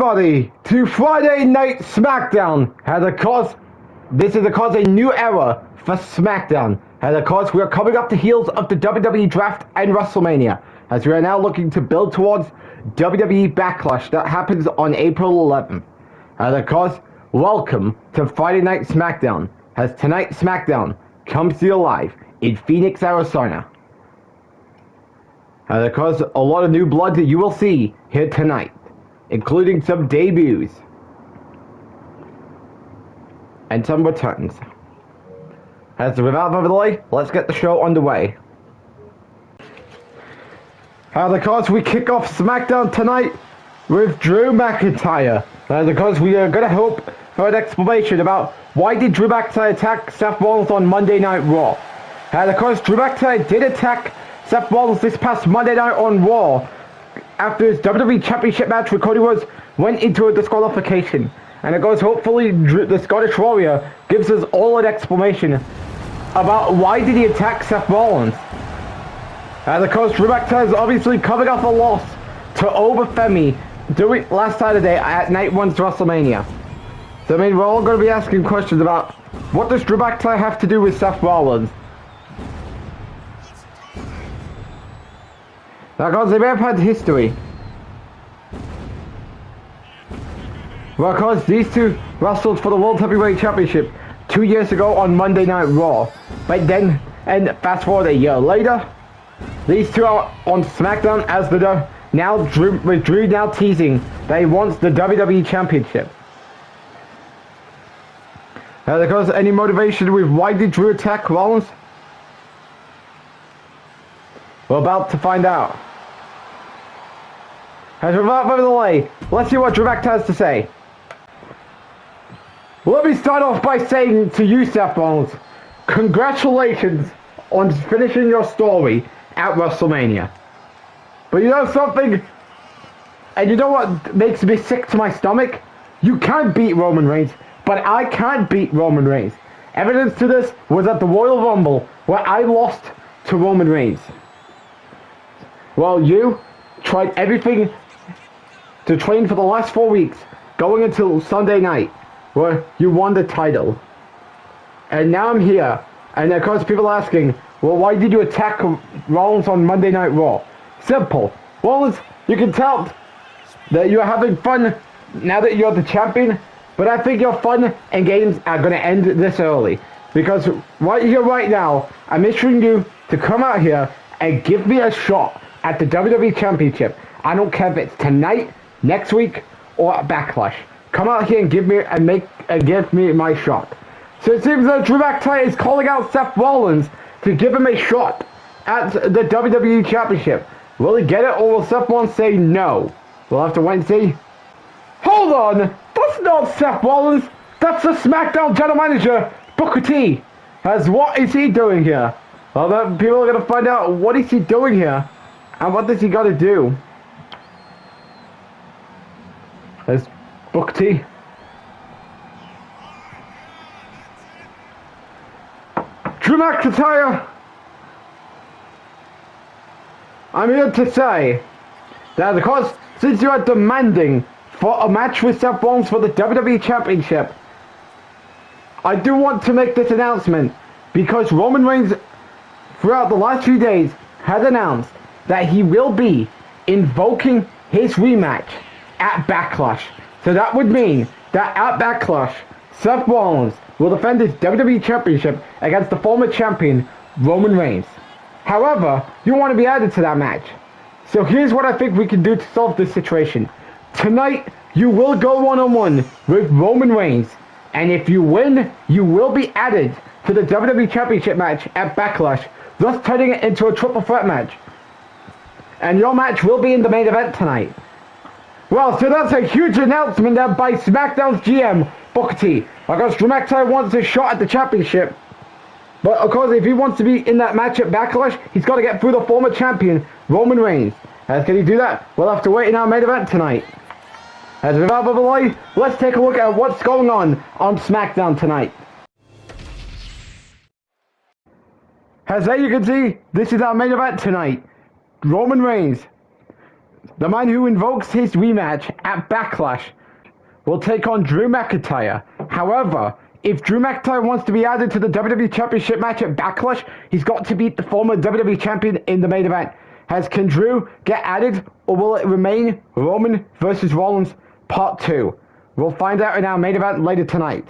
everybody to Friday Night Smackdown. And of course, this is a new era for Smackdown. And of course, we are coming up the heels of the WWE Draft and WrestleMania, as we are now looking to build towards WWE Backlash that happens on April 11th. And of course, welcome to Friday Night Smackdown, as tonight Smackdown comes to you live in Phoenix, Arizona. And of course, a lot of new blood that you will see here tonight, including some debuts and some returns. As without further delay, let's get the show underway. And of course, we kick off SmackDown tonight with Drew McIntyre. And of course, we are going to hope for an explanation about why did Drew McIntyre attack Seth Rollins on Monday Night Raw. And of course, Drew McIntyre did attack Seth Rollins this past Monday night on Raw after his WWE Championship match with Cody Rhodes went into a disqualification. And of course, hopefully the Scottish Warrior gives us all an explanation about why did he attack Seth Rollins. And of course, Drew McIntyre is obviously coming off a loss to Femi doing last Saturday at Night 1's WrestleMania. So I mean, we're all going to be asking questions about what does Drew McIntyre have to do with Seth Rollins. Now guys, they may have had history. Well, of course, these two wrestled for the World Heavyweight Championship 2 years ago on Monday Night Raw. But then, and fast forward a year later, these two are on SmackDown as the with Drew now teasing that he wants the WWE Championship. Of course, any motivation with why did Drew attack Rollins? We're about to find out. As without further delay, let's see what Drew McIntyre has to say. Let me start off by saying to you, Seth Rollins, congratulations on finishing your story at WrestleMania. But you know something? And you know what makes me sick to my stomach? You can't beat Roman Reigns, but I can't beat Roman Reigns. Evidence to this was at the Royal Rumble, where I lost to Roman Reigns. Well, you tried everything to train for the last 4 weeks, going until Sunday night, where you won the title. And now I'm here, and of course people are asking, well, why did you attack Rollins on Monday Night Raw? Simple. Rollins, you can tell that you're having fun now that you're the champion, but I think your fun and games are going to end this early. Because right here, right now, I'm issuing you to come out here and give me a shot at the WWE Championship. I don't care if it's tonight, next week, or at Backlash. Come out here and give me my shot. So it seems that Drew McIntyre is calling out Seth Rollins to give him a shot at the WWE Championship. Will he get it, or will Seth Rollins say no? We'll have to wait and see. Hold on! That's not Seth Rollins! That's the SmackDown General Manager, Booker T. What is he doing here? Well, then people are going to find out what is he doing here, and what does he got to do. There's Booker T. Drew McIntyre, I'm here to say that of course, since you are demanding for a match with Seth Rollins for the WWE Championship, I do want to make this announcement because Roman Reigns throughout the last few days has announced that he will be invoking his rematch at Backlash. So that would mean that at Backlash, Seth Rollins will defend his WWE Championship against the former champion, Roman Reigns. However, you want to be added to that match. So here's what I think we can do to solve this situation. Tonight, you will go one-on-one with Roman Reigns. And if you win, you will be added to the WWE Championship match at Backlash, thus turning it into a triple threat match. And your match will be in the main event tonight. Well, so that's a huge announcement by SmackDown's GM, Booker T. Of course, Drew McIntyre wants a shot at the championship. But of course, if he wants to be in that match at Backlash, he's got to get through the former champion, Roman Reigns. Can he do that? We'll have to wait in our main event tonight. As without further delay, let's take a look at what's going on SmackDown tonight. As you can see, this is our main event tonight. Roman Reigns the man who invokes his rematch at Backlash, will take on Drew McIntyre. However, if Drew McIntyre wants to be added to the WWE Championship match at Backlash, he's got to beat the former WWE Champion in the main event. Can Drew get added, or will it remain Roman versus Rollins Part 2? We'll find out in our main event later tonight.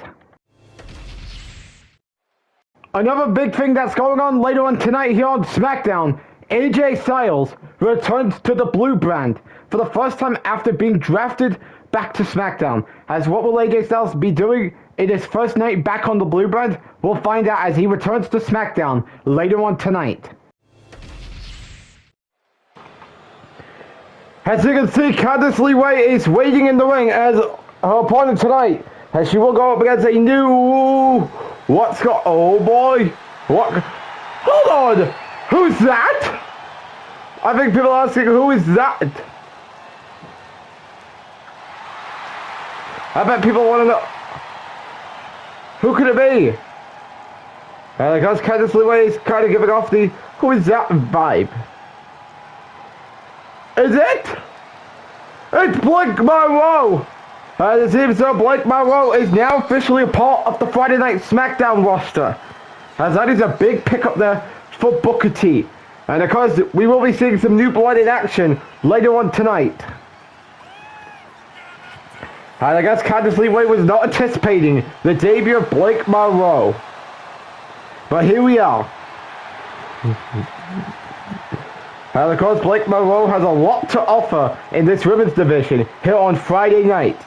Another big thing that's going on later on tonight here on Smackdown, AJ Styles returns to the Blue brand for the first time after being drafted back to Smackdown. As what will AJ Styles be doing in his first night back on the Blue brand? We'll find out as he returns to Smackdown later on tonight. As you can see, Candice LeRae is waiting in the ring as her opponent tonight, as she will go up against a new... Oh boy! What? Hold on! Who's that? I think people are asking, who is that? I bet people want to know. Who could it be? Because Candice LeRae is kind of giving off the who is that vibe. Is it? It's Blake Monroe! It seems so Blake Monroe is now officially a part of the Friday Night SmackDown roster. As that is a big pickup there for Booker T. And of course, we will be seeing some new blood in action later on tonight. And I guess Candice LeRae was not anticipating the debut of Blake Monroe. But here we are. And of course, Blake Monroe has a lot to offer in this women's division here on Friday night.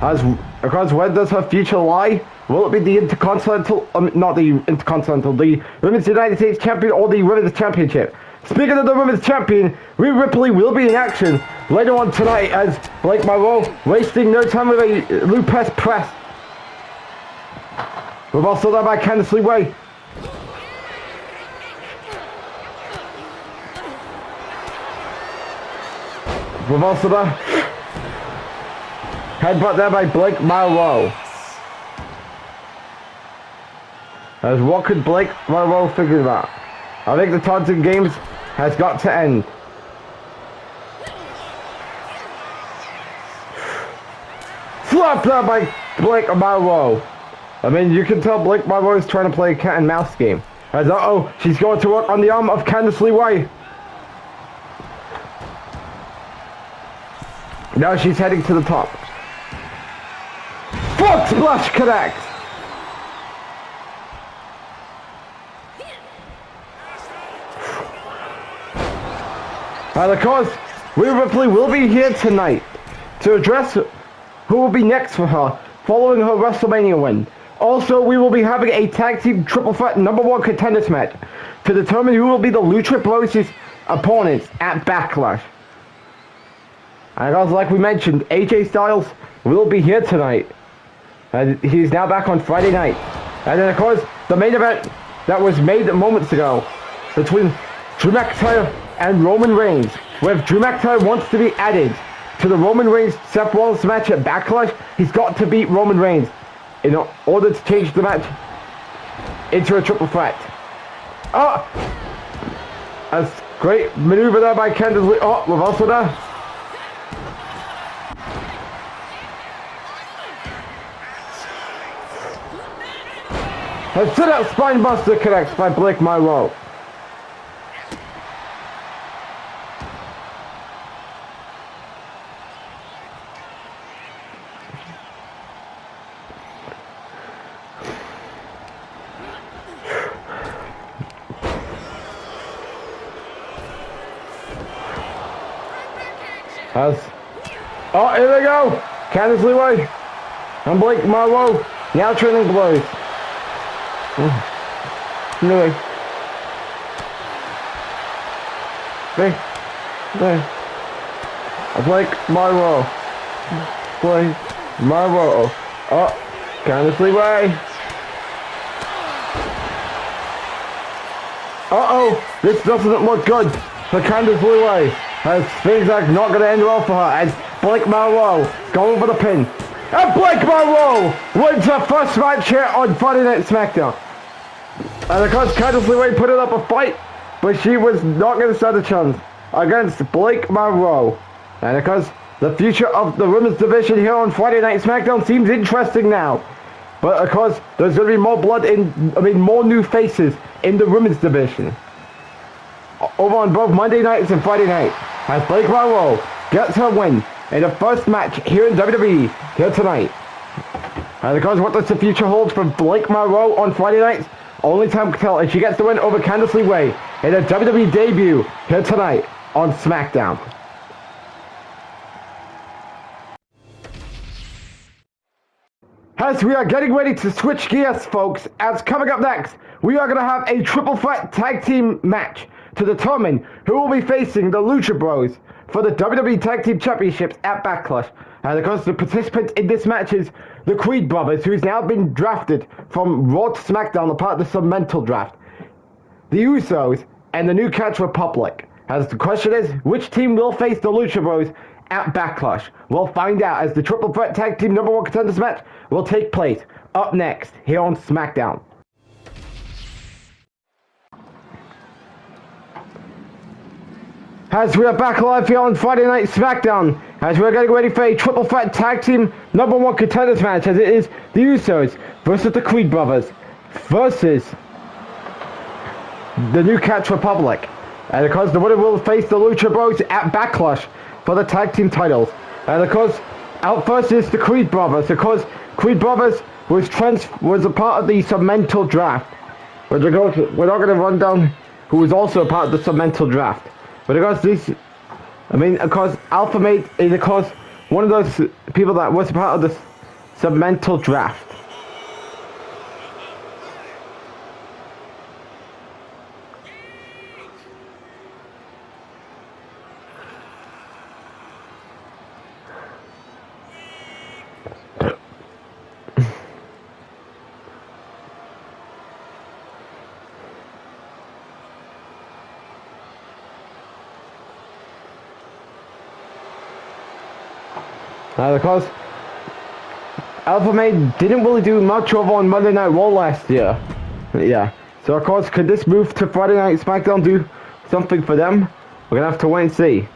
As of course, where does her future lie? Will it be the Intercontinental, not the Intercontinental, the Women's United States Champion or the Women's Championship? Speaking of the Women's Champion, Rhea Ripley will be in action later on tonight as Blake Monroe wasting no time with a Lupus press. We've also done by Candice LeRae. We've also done headbutt there by Blake Monroe. As what could Blake Monroe figure out? I think the taunting games has got to end. Slap there by Blake Monroe. I mean, you can tell Blake Monroe is trying to play a cat and mouse game. As uh-oh, she's going to work on the arm of Candice LeRae. Now she's heading to the top. Frog splash connect. And of course, Rhea Ripley will be here tonight to address who will be next for her following her WrestleMania win. Also, we will be having a tag team triple threat #1 contenders match to determine who will be the Lucha Bros' opponents at Backlash. And also, like we mentioned, AJ Styles will be here tonight. And he's now back on Friday night. And then, of course, the main event that was made moments ago between Drew McIntyre and Roman Reigns, where if Drew McIntyre wants to be added to the Roman Reigns Seth Rollins match at Backlash, he's got to beat Roman Reigns in order to change the match into a triple threat. Oh! A great maneuver there by Candice LeRae. Oh, we've also done. A sit-out spinebuster connects by Blake Monroe. Oh, here they go! Candice LeRae and Blake Monroe now trading blows. Anyway. Blake Monroe. Blake Monroe. Oh, Candice LeRae. Uh-oh, this doesn't look good for Candice LeRae. As things are not going to end well for her as Blake Monroe going for the pin. And Blake Monroe wins her first match here on Friday Night SmackDown. And of course Candice LeRae put it up a fight, but she was not going to stand a chance. against Blake Monroe. And because the future of the women's division here on Friday Night SmackDown seems interesting now. But of course, there's going to be more more new faces in the women's division. Over on both Monday nights and Friday night, as Blake Monroe gets her win in the first match here in WWE here tonight. And of course, what does the future hold for Blake Monroe on Friday nights? Only time can tell, and she gets the win over Candice LeRae in a WWE debut here tonight on SmackDown. As we are getting ready to switch gears, folks, as coming up next, we are going to have a triple threat tag team match to determine who will be facing the Lucha Bros for the WWE Tag Team Championships at Backlash. And of course, the participant in this match is the Creed Brothers, who's now been drafted from Raw to SmackDown, a part of the Submental draft. The Usos and the New Catch Republic. As the question is, which team will face the Lucha Bros at Backlash? We'll find out as the triple threat tag team #1 contenders match will take place up next here on SmackDown. As we are back live here on Friday Night SmackDown, as we are getting ready for a triple threat tag team #1 contenders match, as it is the Usos versus the Creed Brothers versus the New Catch Republic. And of course, the winner will face the Lucha Bros at Backlash for the tag team titles. And of course, out first is the Creed Brothers. Of course, Creed Brothers was a part of the Submental draft. We're not going to run down who was also a part of the Submental draft. But of course, of course, Alpha Mate is, of course, one of those people that was part of the Submental draft. Of course, Alpha Mate didn't really do much over on Monday Night Raw last year. Yeah. So of course, could this move to Friday Night SmackDown do something for them? We're going to have to wait and see.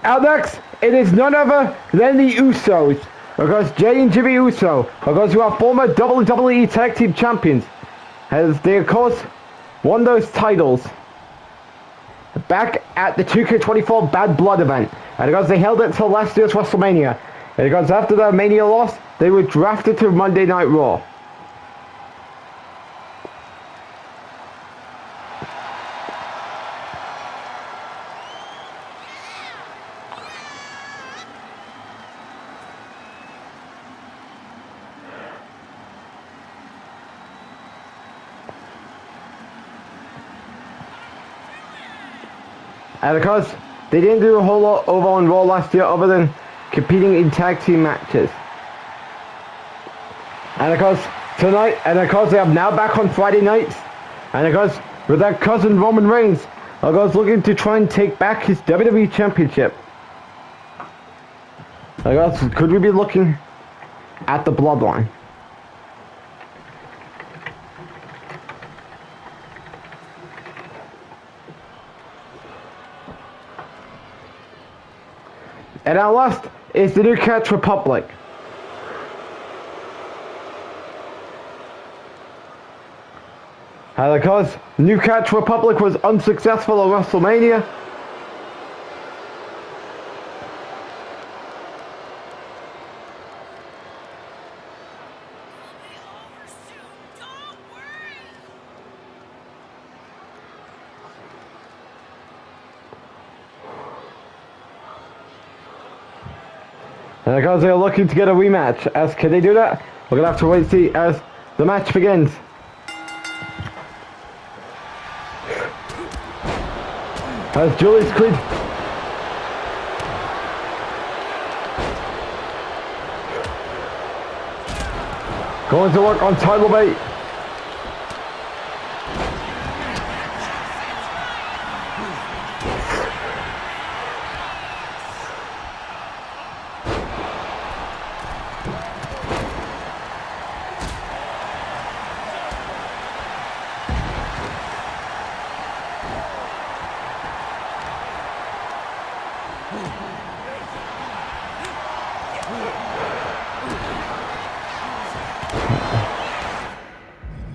Out next, it is none other than the Usos. Of course, Jay and Jimmy Uso, of course, who are former WWE Tag Team Champions, as they, of course, won those titles back at the 2K24 Bad Blood event. And because they held it till last year's WrestleMania. And because after the Mania loss, they were drafted to Monday Night Raw. And of course, they didn't do a whole lot over on Raw last year other than competing in tag team matches. And of course, tonight, and of course they are now back on Friday nights. And of course, with their cousin Roman Reigns, of course looking to try and take back his WWE Championship. Of course, could we be looking at the Bloodline? And our last is the New Catch Republic. And of course, New Catch Republic was unsuccessful at WrestleMania. And of course they're looking to get a rematch. As can they do that? We're gonna have to wait and see as the match begins. As Julius Creed going to work on title bait.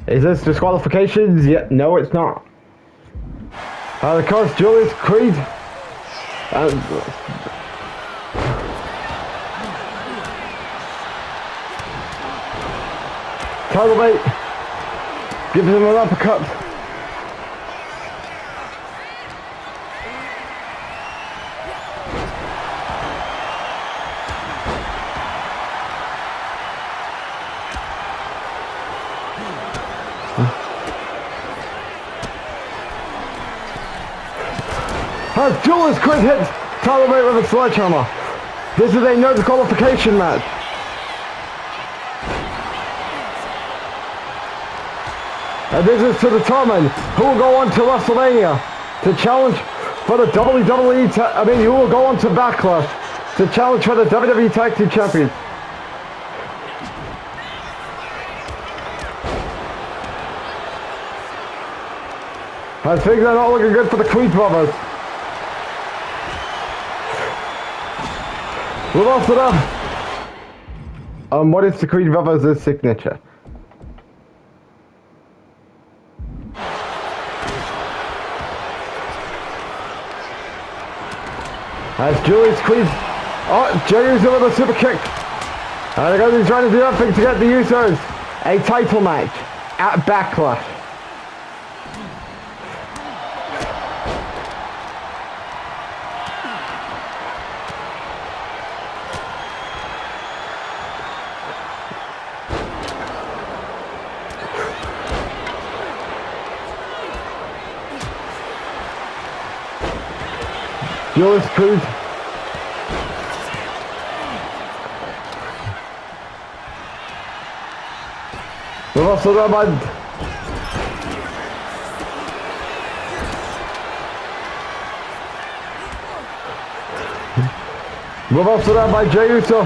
Is this disqualifications? Yeah, no, it's not. Of course, Julius Creed. Title bait. Gives him an uppercut. As Julius Creed hits Tyler Bate with a sledgehammer. This is a no disqualification match. And this is to determine who will go on to WrestleMania to challenge for the WWE, who will go on to Backlash to challenge for the WWE Tag Team Champions. I think they're not looking good for the Creed brothers. We've also done. What is the Creed brothers' signature? As Julius Creed, Jey Uso with a super kick. And they're going to be trying to do everything to get the Usos a title match at Backlash. Julius Creed. We've also done by Jey Uso.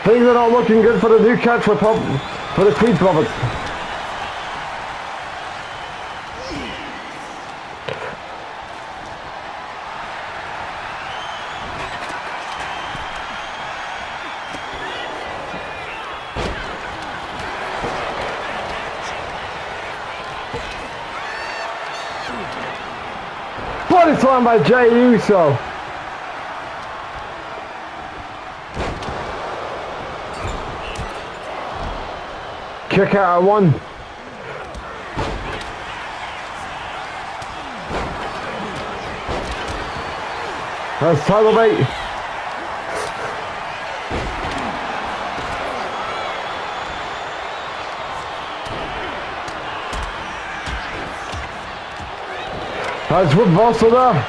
Things are not looking good for the new catch for the Creed brothers. Body slam by Jey Uso. Kick out at one. That's title bait. That's with Russell there.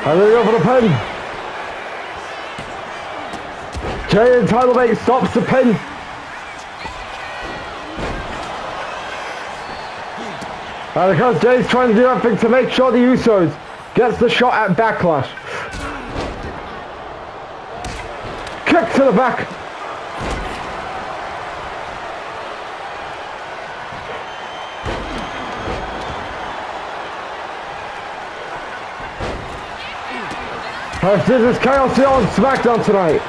And there we go for the pin. Jey and title bait stops the pin. And because Jey's trying to do everything to make sure the Usos gets the shot at Backlash. Kick to the back. This is Chaos here on Smackdown tonight.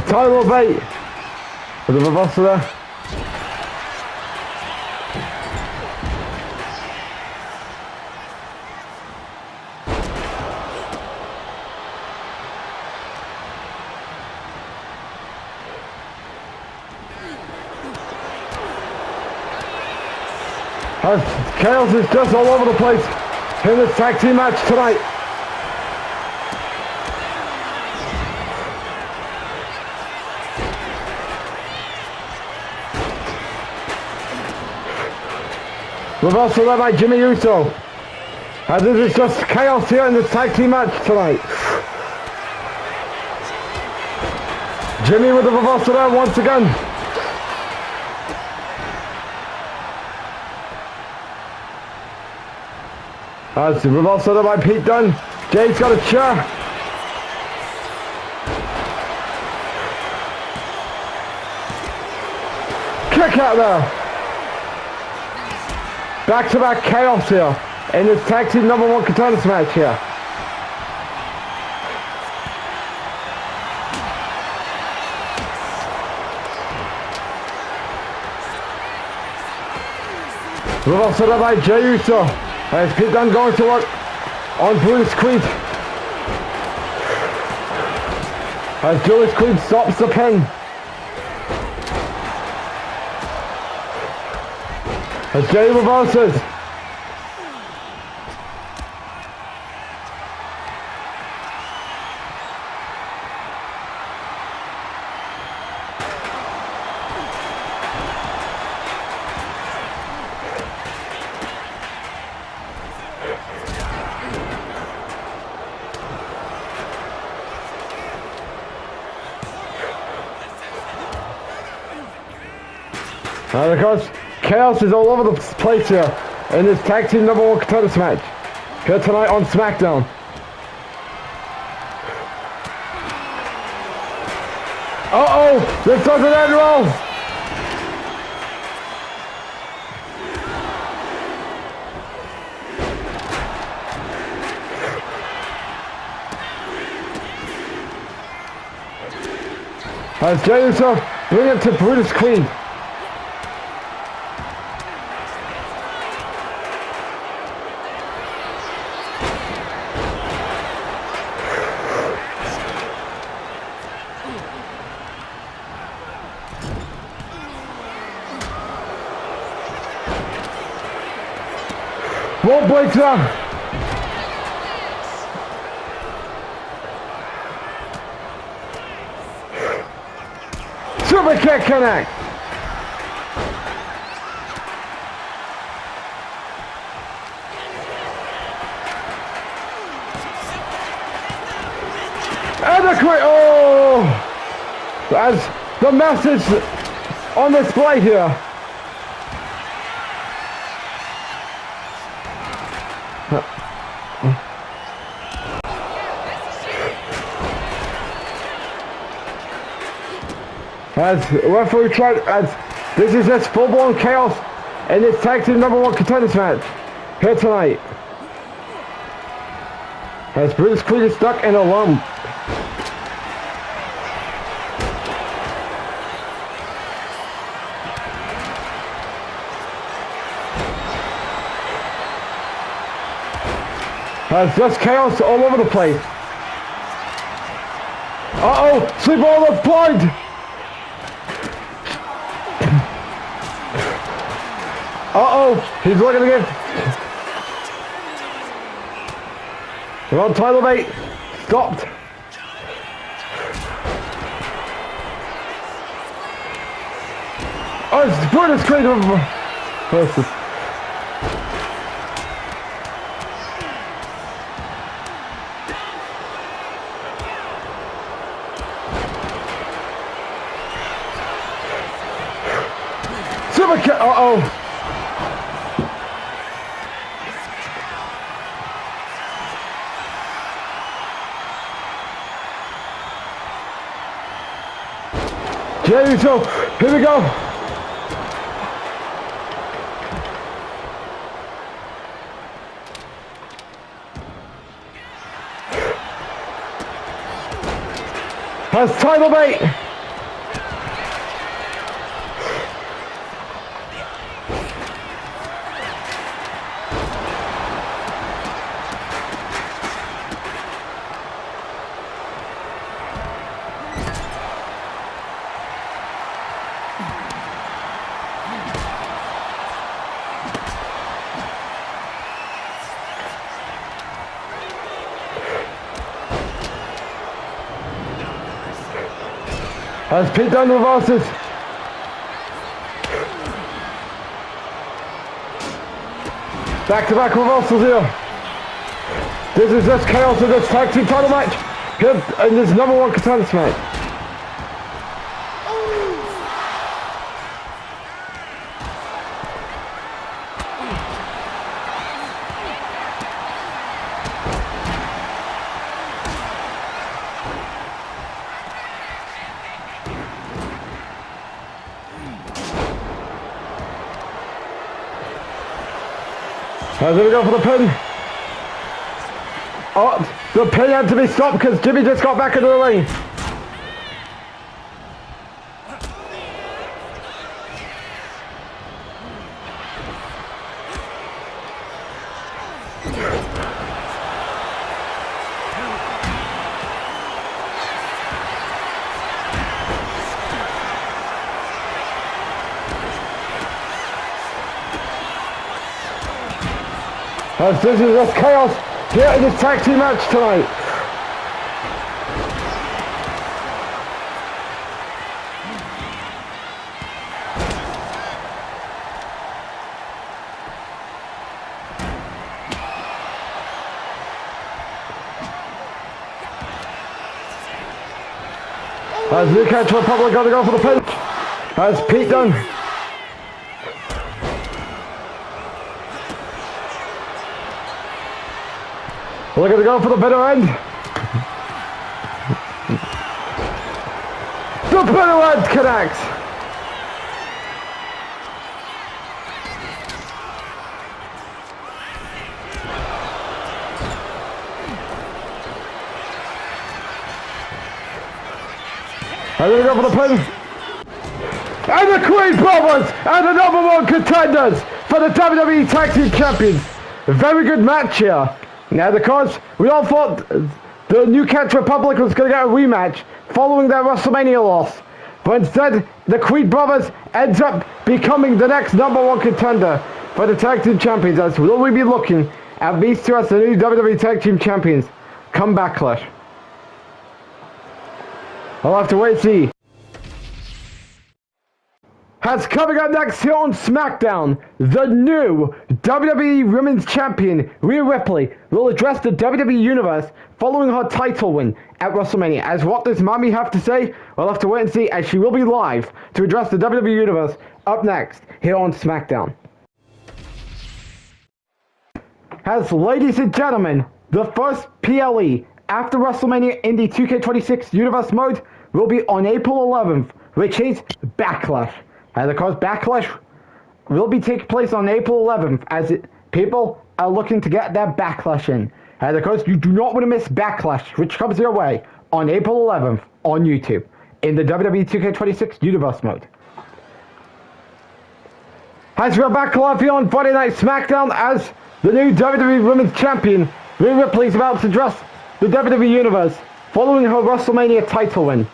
title bait. With the reversal there. Chaos is just all over the place in this tag team match tonight. Reversal there by Jimmy Uso. And this is just chaos here in this tag team match tonight. Jimmy with the reversal there once again. That's the reversal there by Pete Dunne. Jay's got a chair. Kick out there. Back-to-back chaos here in this tag team #1 contenders match here. Reversal there by Jey Uso. As Pete Dunne going to work on Julius Creed. As Julius Creed stops the pin. As Jey reverses. And of course, chaos is all over the place here in this tag team #1 contenders match here tonight on Smackdown. Uh-oh, this doesn't end well. As Jey Uso bring it to Brutus Creed. Wall breaks down. Super kick connect. And a quick, oh! As the message on display here. As referee tried, as this is just full-blown chaos in this tag team #1 contenders match here tonight. As Brutus Creed is stuck in a lump. As just chaos all over the place. Uh-oh, Sleepwalker blind. Uh-oh, he's looking again. We're on title bait. Stopped. Oh, it's Brutus Creed. Super kick. Uh-oh. Jey Uso, here we go. Has title bait. As Pete Dunne reverses. Back-to-back reversals here. This is just chaos in this tag team title match. Good in this #1 contenders match. As we go for the pin. Oh, the pin had to be stopped because Jimmy just got back into the ring. As this is just chaos here in this tag team match tonight. As New Catch Republic got to go for the pin. As Pete Dunne. We're going to go for the bitter end. The bitter end connects. And we're going to go for the pin. And the Creed Brothers are the #1 contenders for the WWE Tag Team Champions. A very good match here. Now, because we all thought the New Catch Republic was going to get a rematch following their WrestleMania loss. But instead, the Creed Brothers ends up becoming the next #1 contender for the Tag Team Champions. As will we be looking at these two as the new WWE Tag Team Champions come Backlash. I'll have to wait and see. As coming up next here on Smackdown, the new WWE Women's Champion, Rhea Ripley, will address the WWE Universe following her title win at WrestleMania. As what does Mommy have to say? We'll have to wait and see, as she will be live to address the WWE Universe up next here on Smackdown. As ladies and gentlemen, the first PLE after WrestleMania in the 2K26 Universe mode will be on April 11th, which is Backlash. And of course, Backlash will be taking place on April 11th, as people are looking to get their Backlash in. And of course, you do not want to miss Backlash, which comes your way on April 11th on YouTube in the WWE 2K26 Universe mode. As we're back live here on Friday Night Smackdown, as the new WWE Women's Champion, Rhea Ripley is about to address the WWE Universe following her WrestleMania title win.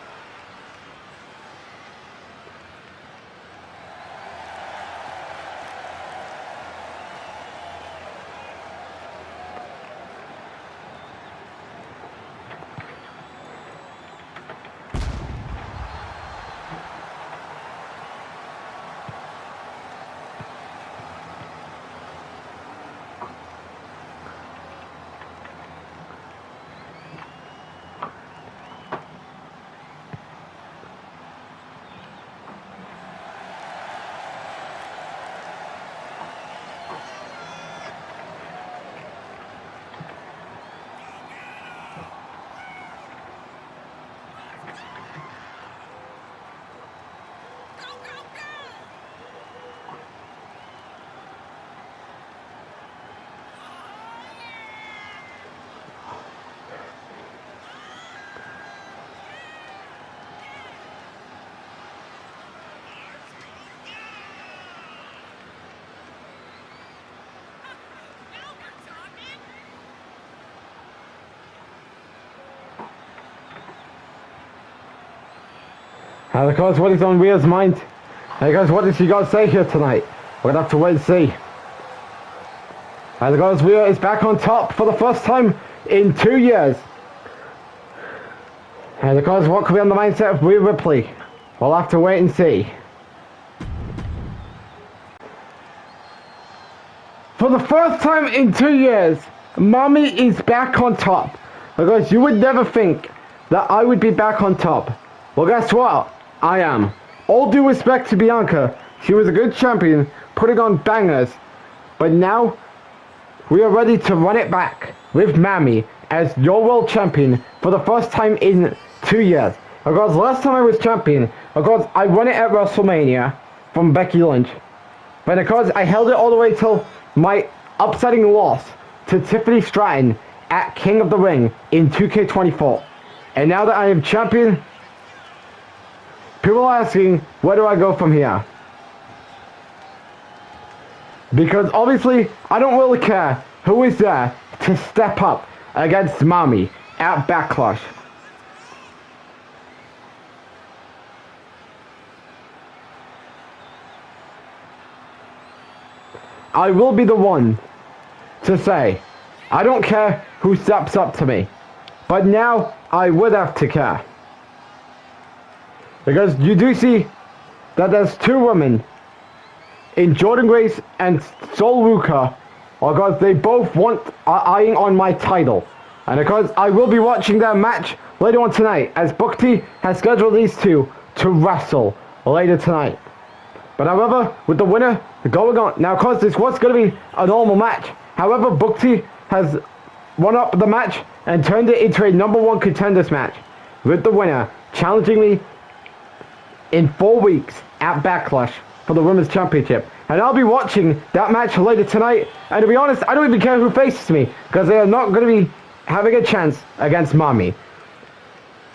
And of course, what is on Rhea's mind? And of course, what does she got to say here tonight? We're going to have to wait and see. And of course, Rhea is back on top for the first time in 2 years. And of course, what could be on the mindset of Rhea Ripley? We'll have to wait and see. For the first time in 2 years, Mommy is back on top. Because you would never think that I would be back on top. Well, guess what? I am. All due respect to Bianca. She was a good champion, putting on bangers. But now, we are ready to run it back with Mammy as your world champion for the first time in 2 years. Because last time I was champion, because I won it at WrestleMania from Becky Lynch. But because I held it all the way till my upsetting loss to Tiffany Stratton at King of the Ring in 2K24. And now that I am champion, people are asking, where do I go from here? Because obviously, I don't really care who is there to step up against Mommy at Backlash. I will be the one to say, I don't care who steps up to me. But now, I would have to care. Because you do see that there's two women in Jordynne Grace and Sol Ruca, because they both are eyeing on my title. And because I will be watching their match later on tonight, as Booker T has scheduled these two to wrestle later tonight. But however, with the winner going on, now of course this was going to be a normal match. However, Booker T has won up the match and turned it into a #1 contenders match, with the winner challenging me in 4 weeks at Backlash for the Women's Championship. And I'll be watching that match later tonight, and to be honest, I don't even care who faces me, because they are not going to be having a chance against Mommy.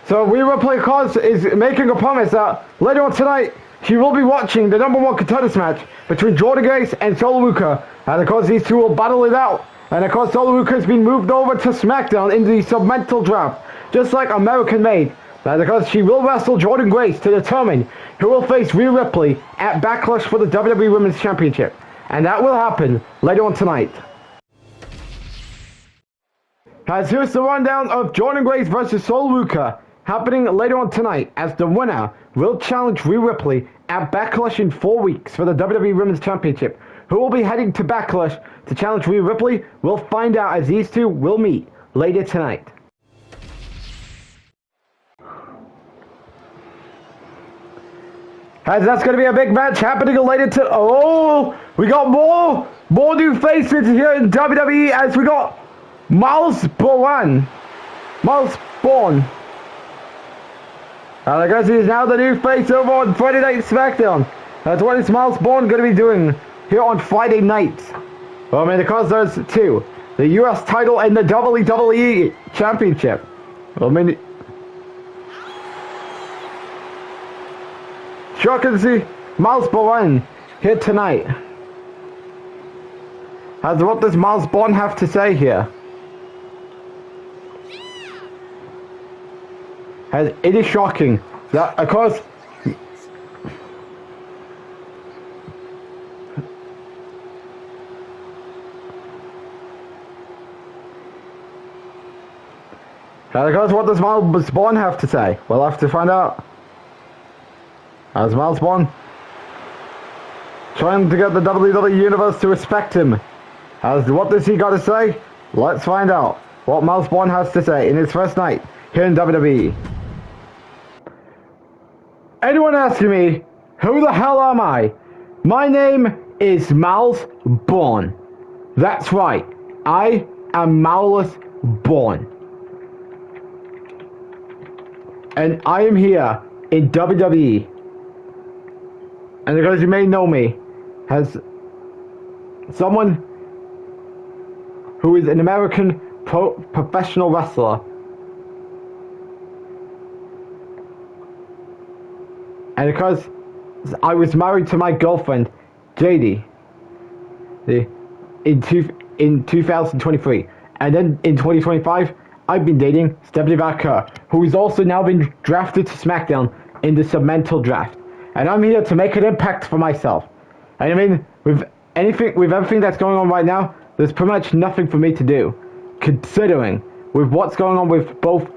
So We Will Play Cards is making a promise that later on tonight, she will be watching the #1 contenders match between Jordynne Grace and Sol Ruca, and of course these two will battle it out. And of course Sol Ruca has been moved over to Smackdown in the submental draft, just like American Made. And of course she will wrestle Jordynne Grace to determine who will face Rhea Ripley at Backlash for the WWE Women's Championship. And that will happen later on tonight. As here's the rundown of Jordynne Grace versus Sol Ruca, happening later on tonight, as the winner will challenge Rhea Ripley at Backlash in 4 weeks for the WWE Women's Championship. Who will be heading to Backlash to challenge Rhea Ripley? We'll find out as these two will meet later tonight. As that's going to be a big match happening later to... Oh, we got more new faces here in WWE, as we got Miles Bourne. And I guess he's now the new face over on Friday Night SmackDown. That's what is Miles Bourne going to be doing here on Friday nights. Well, I mean, because there's two. The US title and the WWE Championship. Well, I mean... Shocking to see Miles Bourne here tonight. What does Miles Bourne have to say here? It is shocking that, of course, what does Miles Bourne have to say? We'll have to find out. As Miles Bourne trying to get the WWE Universe to respect him. What does he got to say? Let's find out what Miles Bourne has to say in his first night here in WWE. Anyone asking me, who the hell am I? My name is Miles Bourne. That's right, I am Miles Bourne. And I am here in WWE. And because you may know me as someone who is an American professional wrestler. And because I was married to my girlfriend, JD, in 2023. And then in 2025, I've been dating Stephanie Vaquer, who has also now been drafted to SmackDown in the submental draft. And I'm here to make an impact for myself. And I mean, with everything that's going on right now, there's pretty much nothing for me to do. Considering with what's going on with both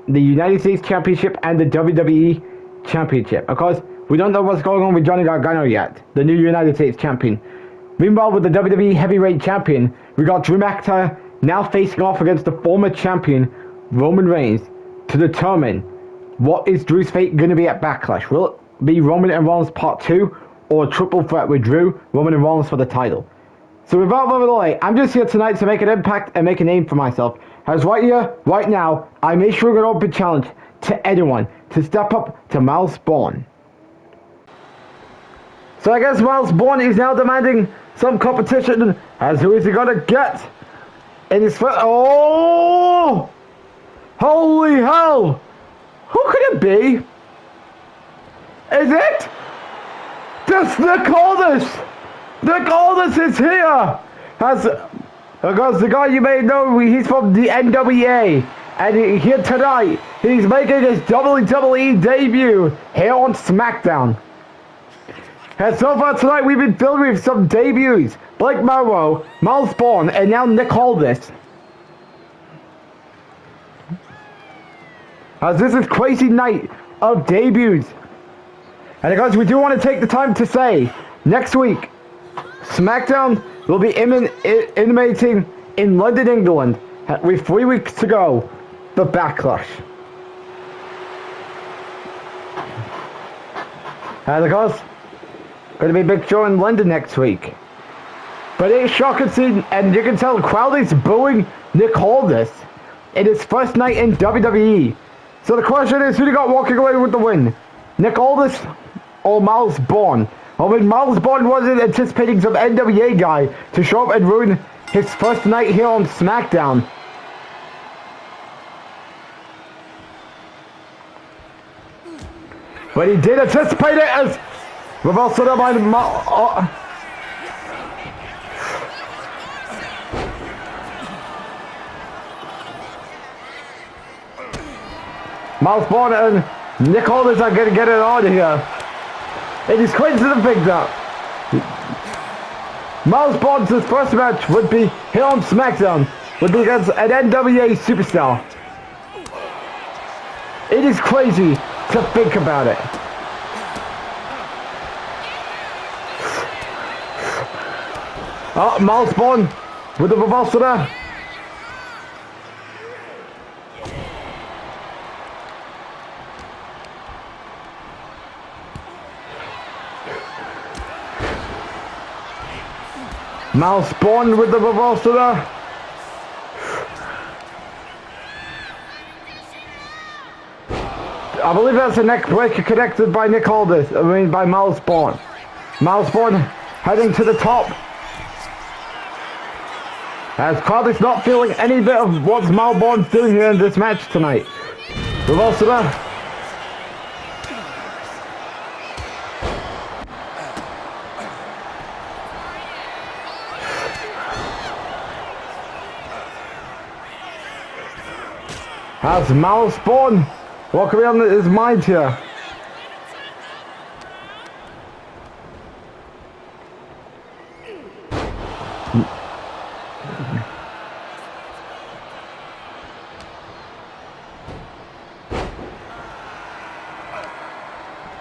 the United States Championship and the WWE Championship. Of course, we don't know what's going on with Johnny Gargano yet, the new United States Champion. Meanwhile, with the WWE Heavyweight Champion, we got Drew McIntyre now facing off against the former champion, Roman Reigns, to determine what is Drew's fate going to be at Backlash. Will it be Roman and Rollins Part 2, or a triple threat with Drew, Roman and Rollins for the title? So without further delay, I'm just here tonight to make an impact and make a name for myself. As right here, right now, I may sure an open challenge to anyone to step up to Miles Bourne. So I guess Miles Bourne is now demanding some competition, as who is he gonna get in his first... Oh! Holy hell! Who could it be? Is it? That's Nick Aldis! Nick Aldis is here! Because the guy you may know, he's from the NWA. And here tonight, he's making his WWE debut here on Smackdown. And so far tonight, we've been filled with some debuts. Blake Morrow, Miles Bourne, and now Nick Aldis. As this is crazy night of debuts. And guys, we do want to take the time to say, next week, SmackDown will be intimating in London, England, with 3 weeks to go, the Backlash. And of course, going to be a big show in London next week. But it's shocking scene, and you can tell the crowd is booing Nick Aldis in his first night in WWE. So the question is, who do you got walking away with the win? Nick Aldis or Miles Bourne? I mean, Miles Bourne wasn't anticipating some NWA guy to show up and ruin his first night here on SmackDown. But he did anticipate it as reversal by Miles Bourne and Nick Aldis are going to get it out of here. It is crazy to think that Miles Bourne's first match would be here on SmackDown, would be against an NWA superstar. It is crazy to think about it. Oh, Miles Bourne with the reversal there. Miles Bourne with the reversal there. I believe that's a neck breaker connected by Nick Aldis. By Miles Bourne. Miles Bourne heading to the top. As crowd is not feeling any bit of what Miles Bourne's doing here in this match tonight. Reversal there. Has Miles Bourne walking around his mind here.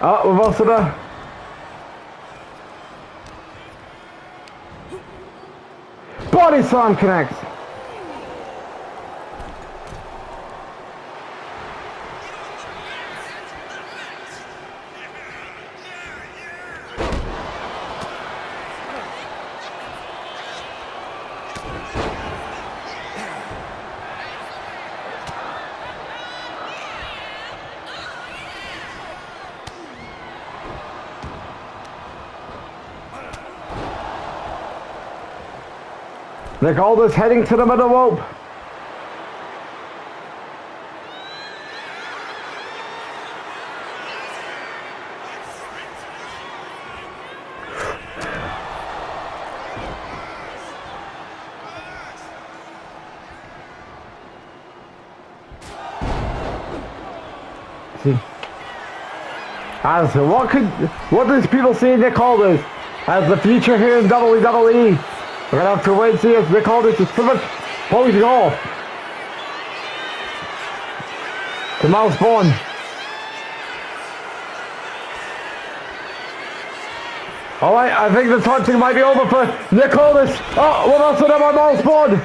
Oh, we've also there. Body slam connects. Nick Aldis heading to the middle rope. See. As what does people see in Nick Aldis as the future here in WWE? We're going to have to wait and see as Nick Aldis is pretty much posing off. To Miles Bourne. Alright, I think the taunting might be over for Nick Aldis. Oh, what else done by Miles Bourne?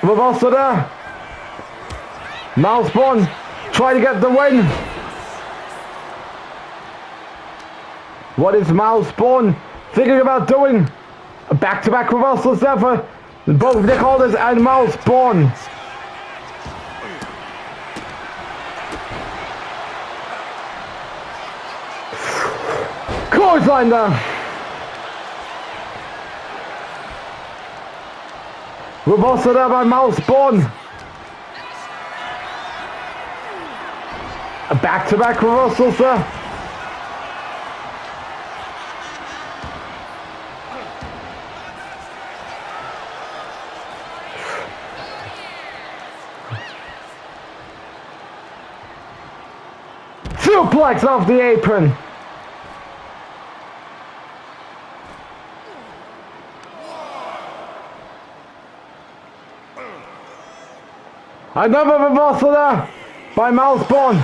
We've also there. Miles Bourne trying to get the win. What is Miles Bourne thinking about doing? A back-to-back reversals there for both Nick Aldis and Miles Bourne. Clothesline there. Reversal there by Miles Bourne. A back-to-back reversals there. Suplex off the apron. Another reversal there by Miles Bourne.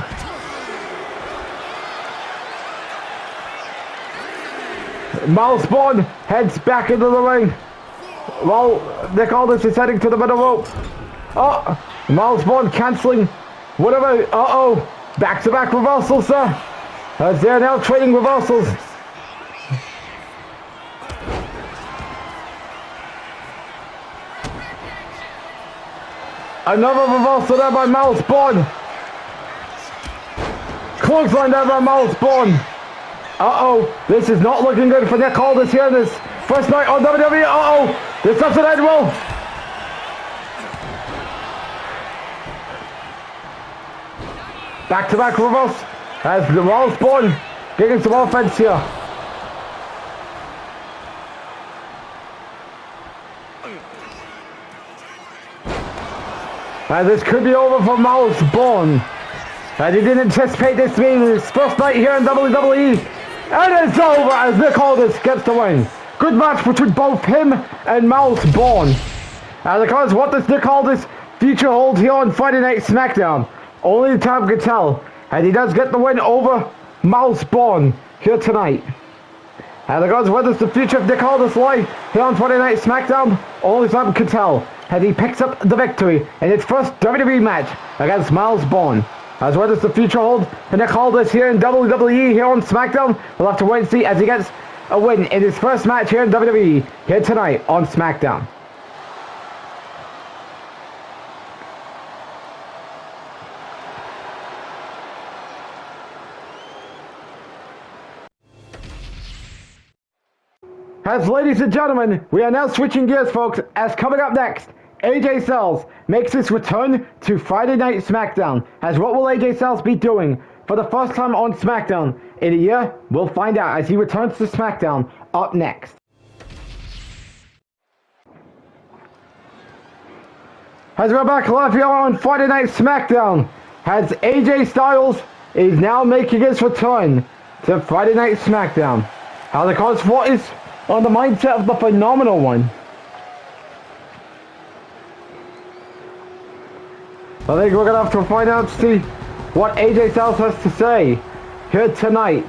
Miles Bourne heads back into the ring. Well, Nick Aldis is heading to the middle rope. Oh, Miles Bourne cancelling. Whatever. Uh-oh. Back-to-back reversals, sir. As they're now trading reversals. Another reversal there by Miles Bourne. Clothesline there by Miles Bourne. Uh-oh. This is not looking good for Nick Aldis here in this first night on WWE. Uh-oh. This doesn't end well. Back-to-back reverse as Miles Bourne getting some offense here. And this could be over for Miles Bourne. And he didn't anticipate this being his first night here in WWE. And it's over as Nick Aldis gets the win. Good match between both him and Miles Bourne. And because what does Nick Aldis' future hold here on Friday Night SmackDown? Only time can tell. And he does get the win over Miles Bourne here tonight. And because what does the future of Nick Aldis lie here on Friday Night SmackDown? Only time can tell. And he picks up the victory in his first WWE match against Miles Bourne. As what does the future hold for Nick Aldis here in WWE here on SmackDown? We'll have to wait and see as he gets a win in his first match here in WWE here tonight on SmackDown. As ladies and gentlemen, we are now switching gears, folks, as coming up next, AJ Styles makes his return to Friday Night SmackDown. As what will AJ Styles be doing for the first time on SmackDown in a year? We'll find out as he returns to SmackDown up next. As we're back live here on Friday Night SmackDown, as AJ Styles is now making his return to Friday Night SmackDown. How the cause what is on the mindset of the Phenomenal One. I think we're going to have to find out to see what AJ Styles has to say here tonight.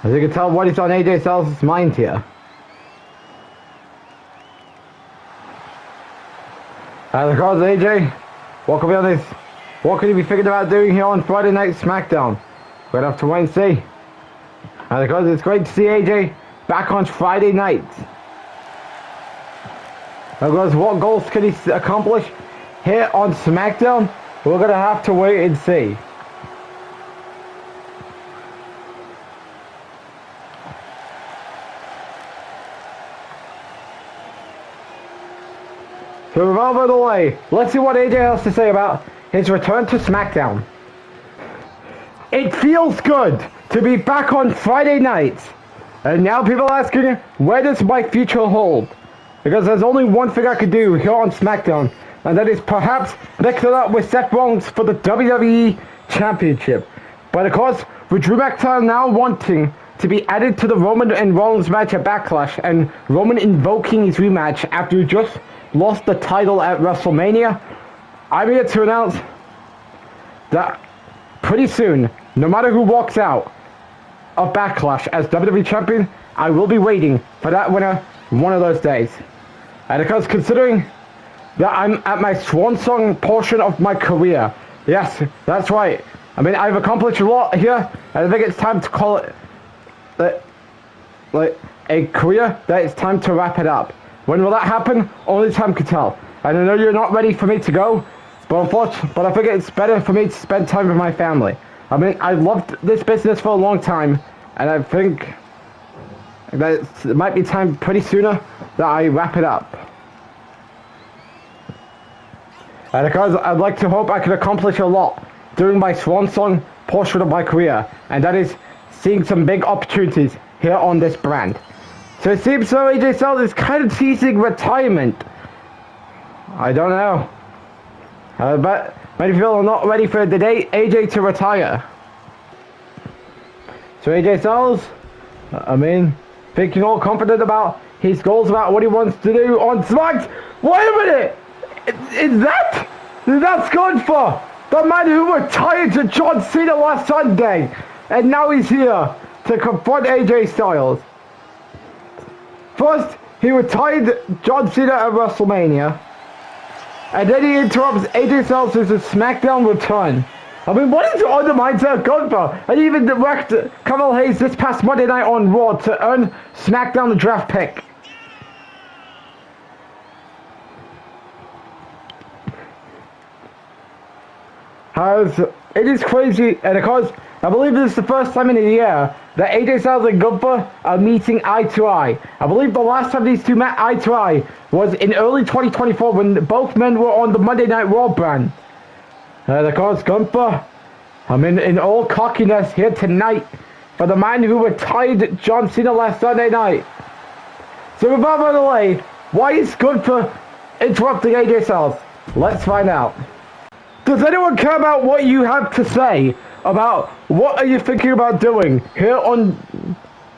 As you can tell what is on AJ Styles' mind here. And of course, AJ, what can be on this? What could he be thinking about doing here on Friday Night SmackDown? We're gonna have to wait and see. And of course, it's great to see AJ back on Friday night. Of course, what goals can he accomplish here on SmackDown? We're gonna have to wait and see. So without further delay, let's see what AJ has to say about his return to SmackDown. It feels good to be back on Friday nights. And now people are asking, where does my future hold? Because there's only one thing I could do here on SmackDown, and that is perhaps mix it up with Seth Rollins for the WWE Championship. But of course, with Drew McIntyre now wanting to be added to the Roman and Rollins match at Backlash, and Roman invoking his rematch after he just lost the title at WrestleMania, I'm here to announce that pretty soon, no matter who walks out of Backlash as WWE Champion, I will be waiting for that winner one of those days. And because considering that I'm at my swan song portion of my career, yes, that's right. I mean, I've accomplished a lot here, and I think it's time to call it like a career that it's time to wrap it up. When will that happen? Only time can tell. And I know you're not ready for me to go, but I think it's better for me to spend time with my family. I mean, I loved this business for a long time, and I think that it might be time pretty sooner that I wrap it up. And because I'd like to hope I can accomplish a lot during my swan song portion of my career, and that is seeing some big opportunities here on this brand. So it seems so AJ Styles is kind of teasing retirement. I don't know. But many people are not ready for the day AJ to retire. So AJ Styles, I mean, thinking all confident about his goals, about what he wants to do on SmackDown. Wait a minute! Is that Gunther? The man who retired to John Cena last Sunday, and now he's here to confront AJ Styles. First, he retired John Cena at WrestleMania, and then he interrupts AJ Styles' SmackDown return. I mean, what is on the mindset of Gunther? And he even directed Carmel Hayes this past Monday night on Raw to earn SmackDown the draft pick. It is crazy, and of course, I believe this is the first time in a year that AJ Styles and Gunther are meeting eye to eye. I believe the last time these two met eye to eye was in early 2024 when both men were on the Monday Night Raw brand. And of course, Gunther, I mean, in all cockiness here tonight for the man who retired John Cena last Sunday night. So without further delay, why is Gunther interrupting AJ Styles? Let's find out. Does anyone care about what you have to say about what are you thinking about doing here on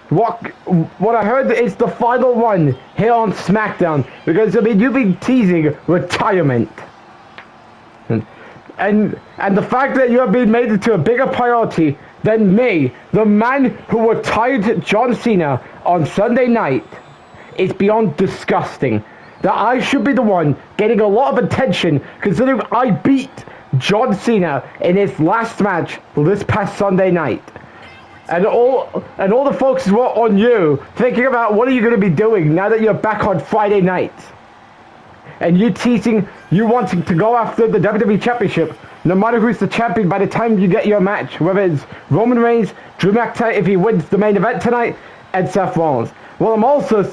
what I heard is the final one here on SmackDown? Because I mean, you've been teasing retirement, and the fact that you have been made into a bigger priority than me, the man who retired John Cena on Sunday night, is beyond disgusting. That I should be the one getting a lot of attention considering I beat John Cena in his last match this past Sunday night, and all the focus were on you, thinking about what are you going to be doing now that you're back on Friday night, and you teasing you wanting to go after the WWE Championship, no matter who's the champion by the time you get your match, whether it's Roman Reigns, Drew McIntyre if he wins the main event tonight, and Seth Rollins. Well, I'm also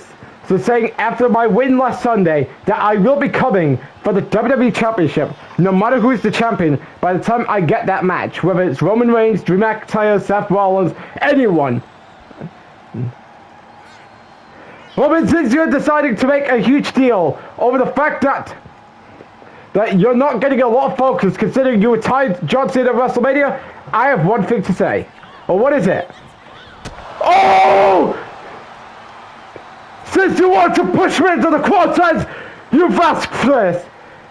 saying after my win last Sunday that I will be coming for the WWE Championship, no matter who's the champion, by the time I get that match, whether it's Roman Reigns, Drew McIntyre, Seth Rollins, anyone. Well, but since you're deciding to make a huge deal over the fact that you're not getting a lot of focus considering you retired John Cena at WrestleMania, I have one thing to say. Well, what is it? Oh! Since you want to push me into the quarters, you've asked for this.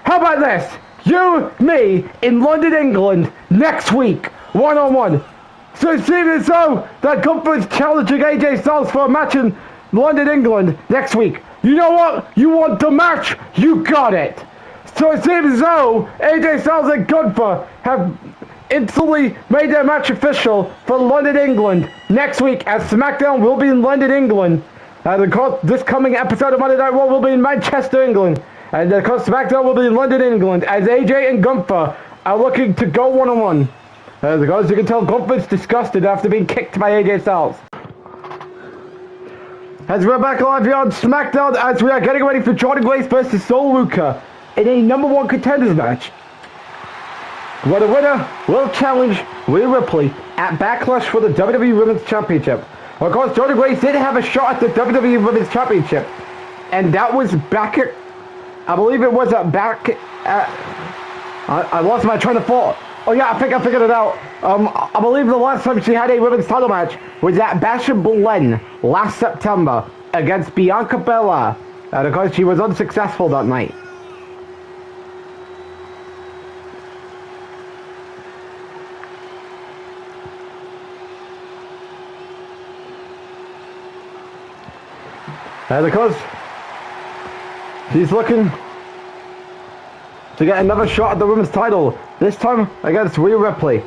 How about this? You, me, in London, England, next week, one-on-one. So it seems as though that Gunther is challenging AJ Styles for a match in London, England, next week. You know what? You want the match? You got it. So it seems as though AJ Styles and Gunther have instantly made their match official for London, England, next week, as SmackDown will be in London, England. And of course, this coming episode of Monday Night Raw will be in Manchester, England. And of course, SmackDown will be in London, England, as AJ and Gunther are looking to go one-on-one. As you can tell, Gunther's disgusted after being kicked by AJ Styles. As we're back live here on SmackDown, as we are getting ready for Jordan Grace versus Sol Luca in a #1 contenders match, where the winner will challenge Rhea Ripley at Backlash for the WWE Women's Championship. Of course, Jordan Grace did have a shot at the WWE Women's Championship, and that was back at, I believe it was back at, I lost my train of thought. Oh yeah, I think I figured it out. I believe the last time she had a women's title match was at Bash in Berlin last September against Bianca Belair. Because she was unsuccessful that night. Because she's looking to get another shot at the women's title, this time against Rhea Ripley.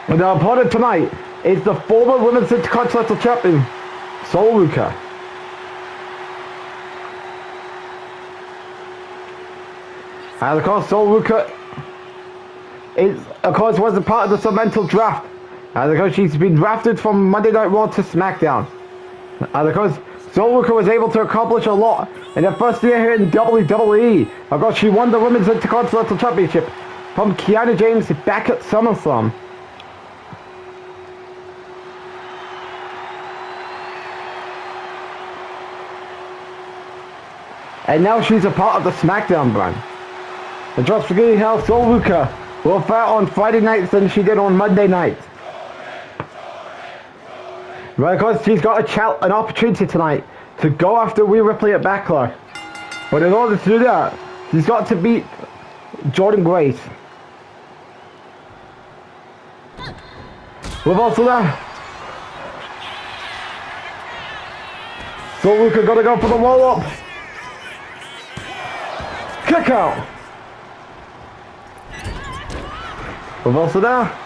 And the opponent tonight is the former Women's Intercontinental Champion, Sol Ruka. And of course, Sol Ruka was a part of the mental draft. And of course, she's been drafted from Monday Night Raw to Smackdown. And of course, Sol Ruka was able to accomplish a lot in her first year here in WWE. Of course, she won the Women's Intercontinental Championship from Kiana James back at SummerSlam. And now she's a part of the Smackdown brand. And just forgetting how Sol Ruka will fight on Friday nights than she did on Monday nights. Right, because she's got an opportunity tonight to go after Rhea Ripley at Backlash. But in order to do that, she's got to beat Jordynne Grace. We've also there. Sol Ruka got to go for the roll-up. Kick out. Reversal there.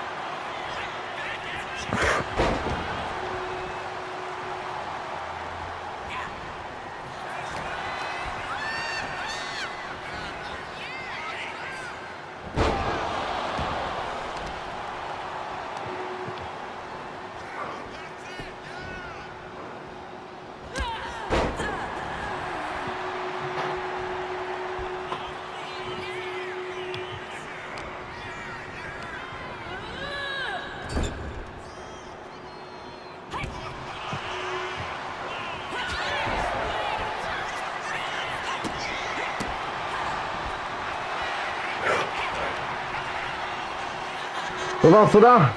Reversal there.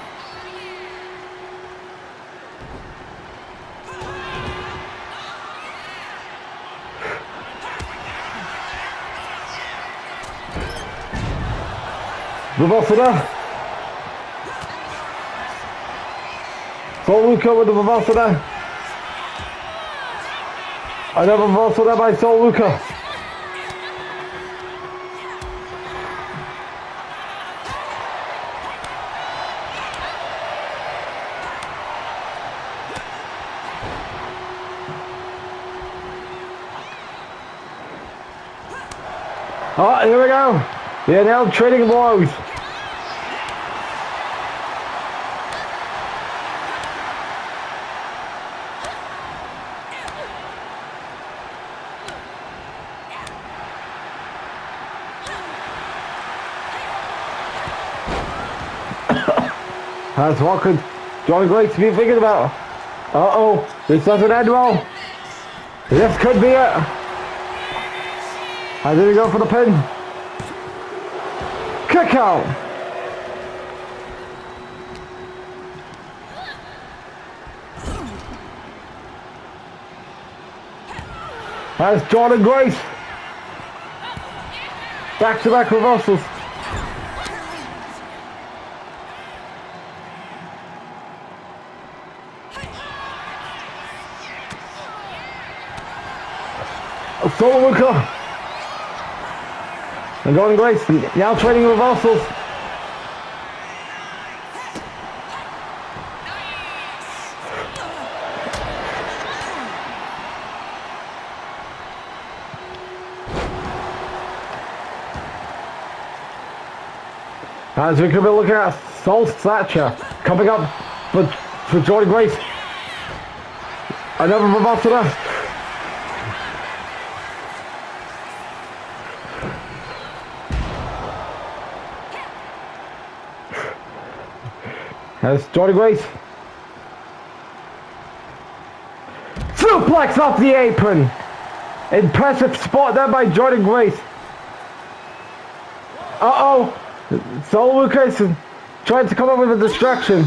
Reversal there. Sol Ruka with the reversal there. Another reversal there by Sol Ruka. Oh, here we go. Yeah, now trading blows. That's what could Jordynne Grace be thinking about. Uh-oh, this doesn't end well. This could be it. I didn't go for the pin. Kick out. That's Jordynne Grace. Back-to-back reversals. Sol Ruka. And Jordynne Grace now trading reversals. As we could be looking at Soul Snatcher coming up for Jordynne Grace. Another reversal there. That's Jordynne Grace Suplex off the apron. Impressive spot there by Jordan Grace. Uh-oh. Sol Lucas trying to come up with a distraction.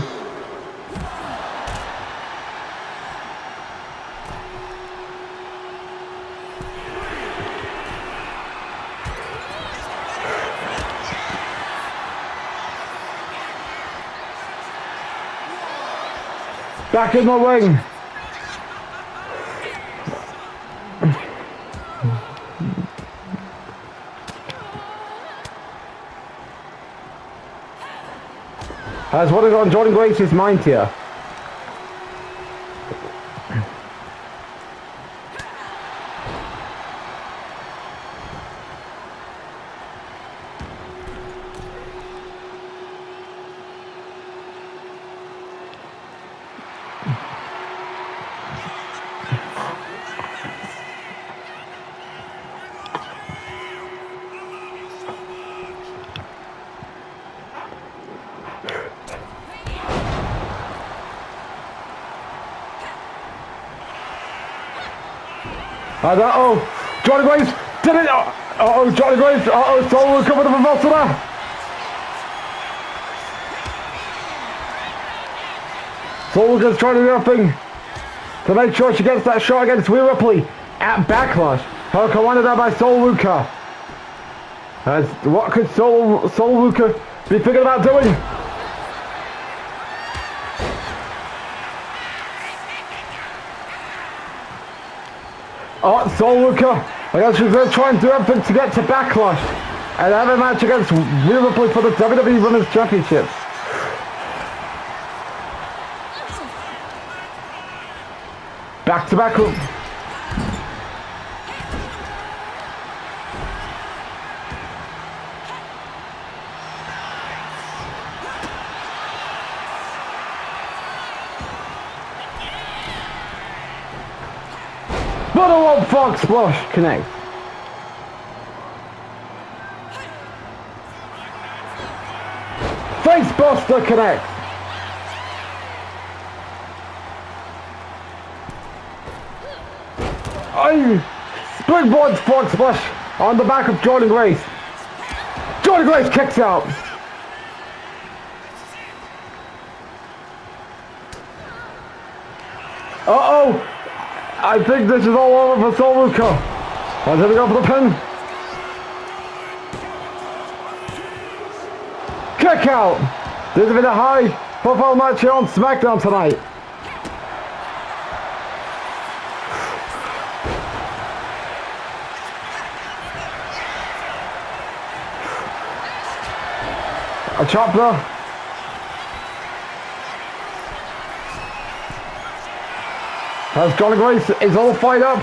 Back in the ring. What is on Jordan Grace's mind here? Uh-oh, Johnny Grace did it! Uh-oh, Johnny Grace, uh-oh, Sol Lucas with a reversal there! Sol Lucas trying to do nothing to make sure she gets that shot against Rhea Ripley at Backlash. Hurricane Rana there by Sol Lucas. What could Sol Lucas be thinking about doing? Oh, Sol Lucas, I guess she's going to try and do everything to get to Backlash and have a match against Rhea Ripley for the WWE Women's Championship. Back to back. But a one Fox Splash connect. Face Buster connect. Springboard Fox Splash on the back of Jordan Grace. Jordan Grace kicks out. Uh-oh. I think this is all over for Sol Lucas. And here we go for the pin. Kick out. This has been a high profile match here on Smackdown tonight. A chop there. As Johnny Grace is all fired up.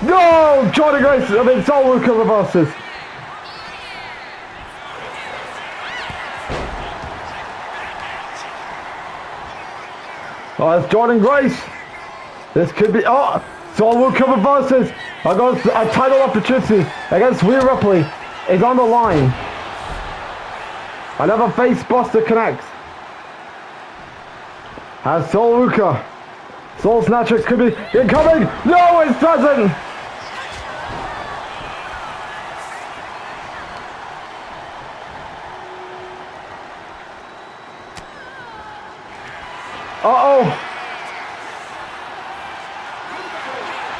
No! Johnny Grace, Sol Lucas reverses. Oh, it's Jordan Grace. This could be... Oh! Sol Lucas reverses. I got a title opportunity against Rhea Ripley is on the line. Another face buster connects. As Sol Lucas. Soul Snatcher could be incoming. No, it doesn't. Uh-oh.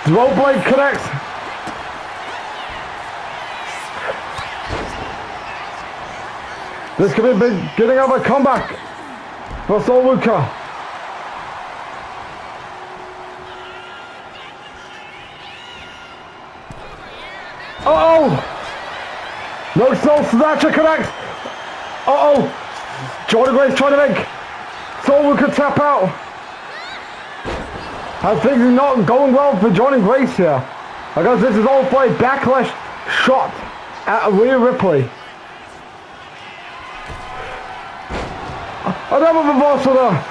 Throw blade connects. This could be the beginning of a comeback for Sol Lucas. Uh-oh! No Soul Snatcher connects! Uh-oh! Jordan Grace trying to make Sol Lucas tap out. I think it's not going well for Jordan Grace here. I guess this is all for a backlash shot at Rhea Ripley. Another reversal there.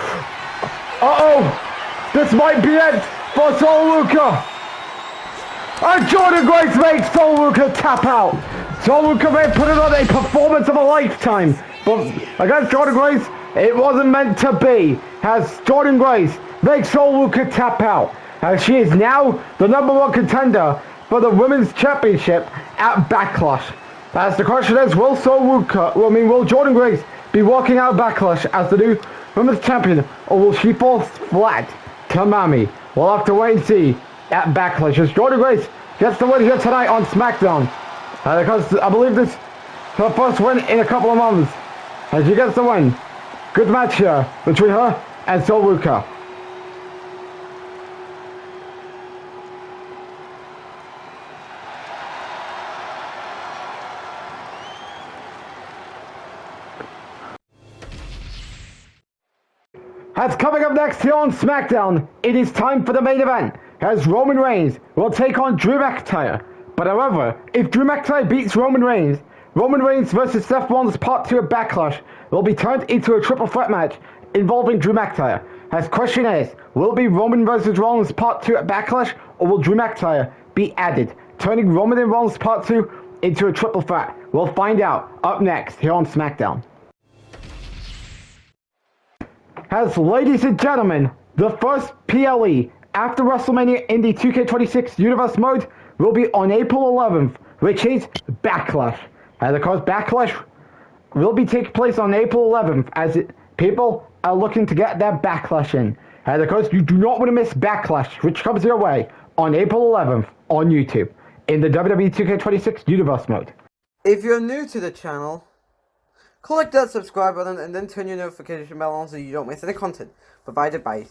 Uh-oh! This might be it for Sol Lucas. And Jordan Grace makes Sol Lucas tap out. Sol Lucas may put it on a performance of a lifetime, but against Jordan Grace, it wasn't meant to be. As Jordan Grace makes Sol Lucas tap out. as she is now the #1 contender for the Women's Championship at Backlash. As the question is, will Jordan Grace be walking out of Backlash as the new Women's Champion, or will she fall flat to Mami? We'll have to wait and see at Backlash as Jordan Grace gets the win here tonight on Smackdown. Because I believe this is her first win in a couple of months. And she gets the win. Good match here between her and Soruka. As coming up next here on Smackdown, it is time for the main event, as Roman Reigns will take on Drew McIntyre. But however, if Drew McIntyre beats Roman Reigns versus Seth Rollins Part 2 of Backlash will be turned into a triple threat match involving Drew McIntyre. As question is, will it be Roman versus Rollins Part 2 at Backlash, or will Drew McIntyre be added, turning Roman and Rollins Part 2 into a triple threat? We'll find out up next here on Smackdown. As ladies and gentlemen, the first PLE after WrestleMania in the 2K26 Universe mode will be on April 11th, which is Backlash. And of course, Backlash will be taking place on April 11th as people are looking to get their Backlash in. And of course, you do not want to miss Backlash, which comes your way on April 11th on YouTube in the WWE 2K26 Universe mode. If you're new to the channel, click that subscribe button and then turn your notification bell on so you don't miss any content provided by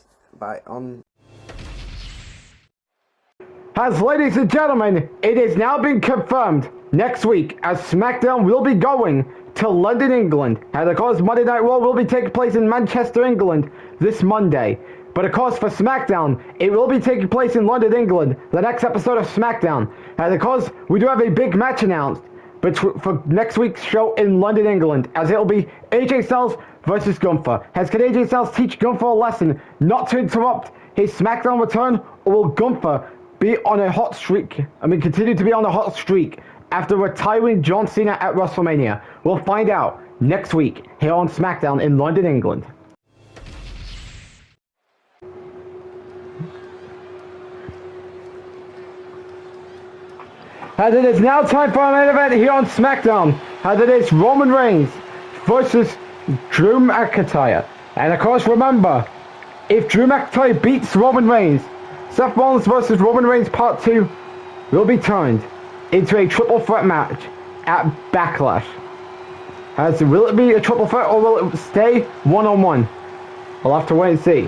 As ladies and gentlemen, it has now been confirmed next week as SmackDown will be going to London, England. And of course, Monday Night Raw will be taking place in Manchester, England this Monday. But of course, for SmackDown, it will be taking place in London, England, the next episode of SmackDown. And of course, we do have a big match announced for next week's show in London, England, as it will be AJ Styles versus Gunther. Can AJ Styles teach Gunther a lesson not to interrupt his SmackDown return, or will Gunther be on a hot streak? Continue to be on a hot streak after retiring John Cena at WrestleMania. We'll find out next week here on SmackDown in London, England. And it is now time for our main event here on SmackDown, as it is Roman Reigns versus Drew McIntyre. And of course, remember, if Drew McIntyre beats Roman Reigns, Seth Rollins versus Roman Reigns Part 2 will be turned into a triple threat match at Backlash. Will it be a triple threat, or will it stay one-on-one? We'll have to wait and see.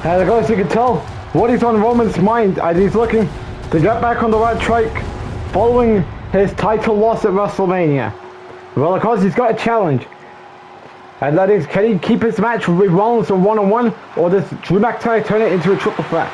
And of course, you can tell what is on Roman's mind as he's looking to get back on the right track following his title loss at WrestleMania. Well, of course, he's got a challenge. And that is, can he keep his match with Rollins on one-on-one, or does Drew McIntyre turn it into a triple threat?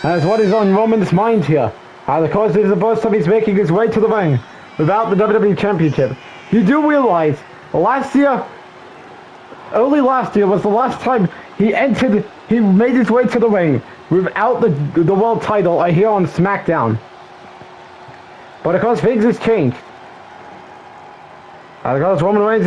As what is on Roman's mind here. And of course, this is the first time he's making his way to the ring without the WWE Championship. You do realize, early last year was the last time he made his way to the ring without the world title here on SmackDown. But of course, things has changed. And of course, Roman Reigns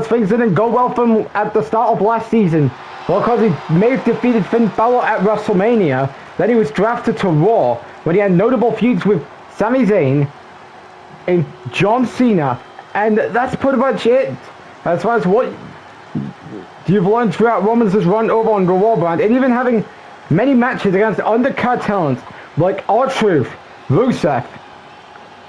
things didn't go well for him at the start of last season. Well, because he may have defeated Finn Balor at WrestleMania, then he was drafted to Raw, when he had notable feuds with Sami Zayn and John Cena, and that's pretty much it as far as what you've learned throughout Roman's run over on the Raw brand, and even having many matches against undercard talents like R-Truth, Rusev,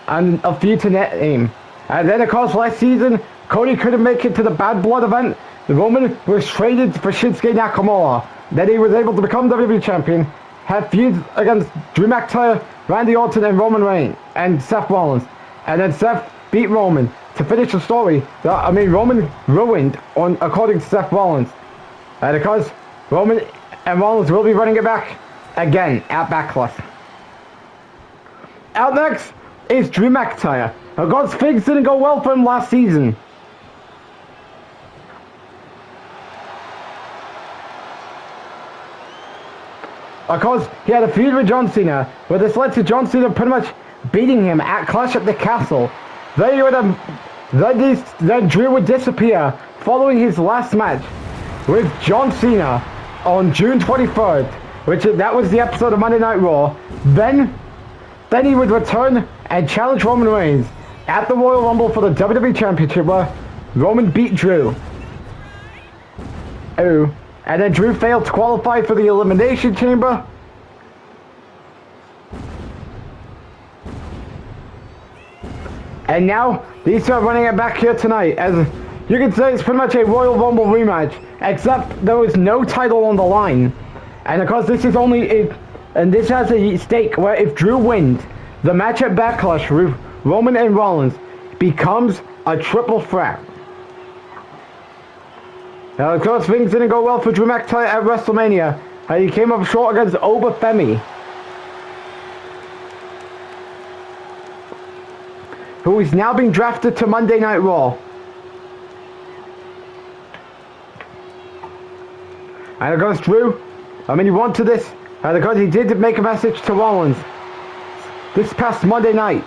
and a few to name. And then of course last season, Cody couldn't make it to the Bad Blood event. Roman was traded for Shinsuke Nakamura. Then he was able to become WWE champion, have feuds against Drew McIntyre, Randy Orton, and Roman Reigns, and Seth Rollins. And then Seth beat Roman to finish the story that, Roman ruined, according to Seth Rollins. And of course, Roman and Rollins will be running it back again at Backlash. Out next is Drew McIntyre. Of course, things didn't go well for him last season. Of course, he had a feud with John Cena, but this led to John Cena pretty much beating him at Clash at the Castle. Then Drew would disappear following his last match with John Cena on June 23rd, that was the episode of Monday Night Raw. Then he would return and challenge Roman Reigns at the Royal Rumble for the WWE Championship, where Roman beat Drew. And then Drew failed to qualify for the Elimination Chamber. And now, these two are running it back here tonight. As you can say, it's pretty much a Royal Rumble rematch, except there was no title on the line. And of course, this is this has a stake where if Drew wins, the match at Backlash with Roman and Rollins becomes a triple threat. Now, of course, things didn't go well for Drew McIntyre at WrestleMania. He came up short against Obafemi, who is now being drafted to Monday Night Raw. And of course, Drew, he wanted this, and of course, he did make a message to Rollins this past Monday night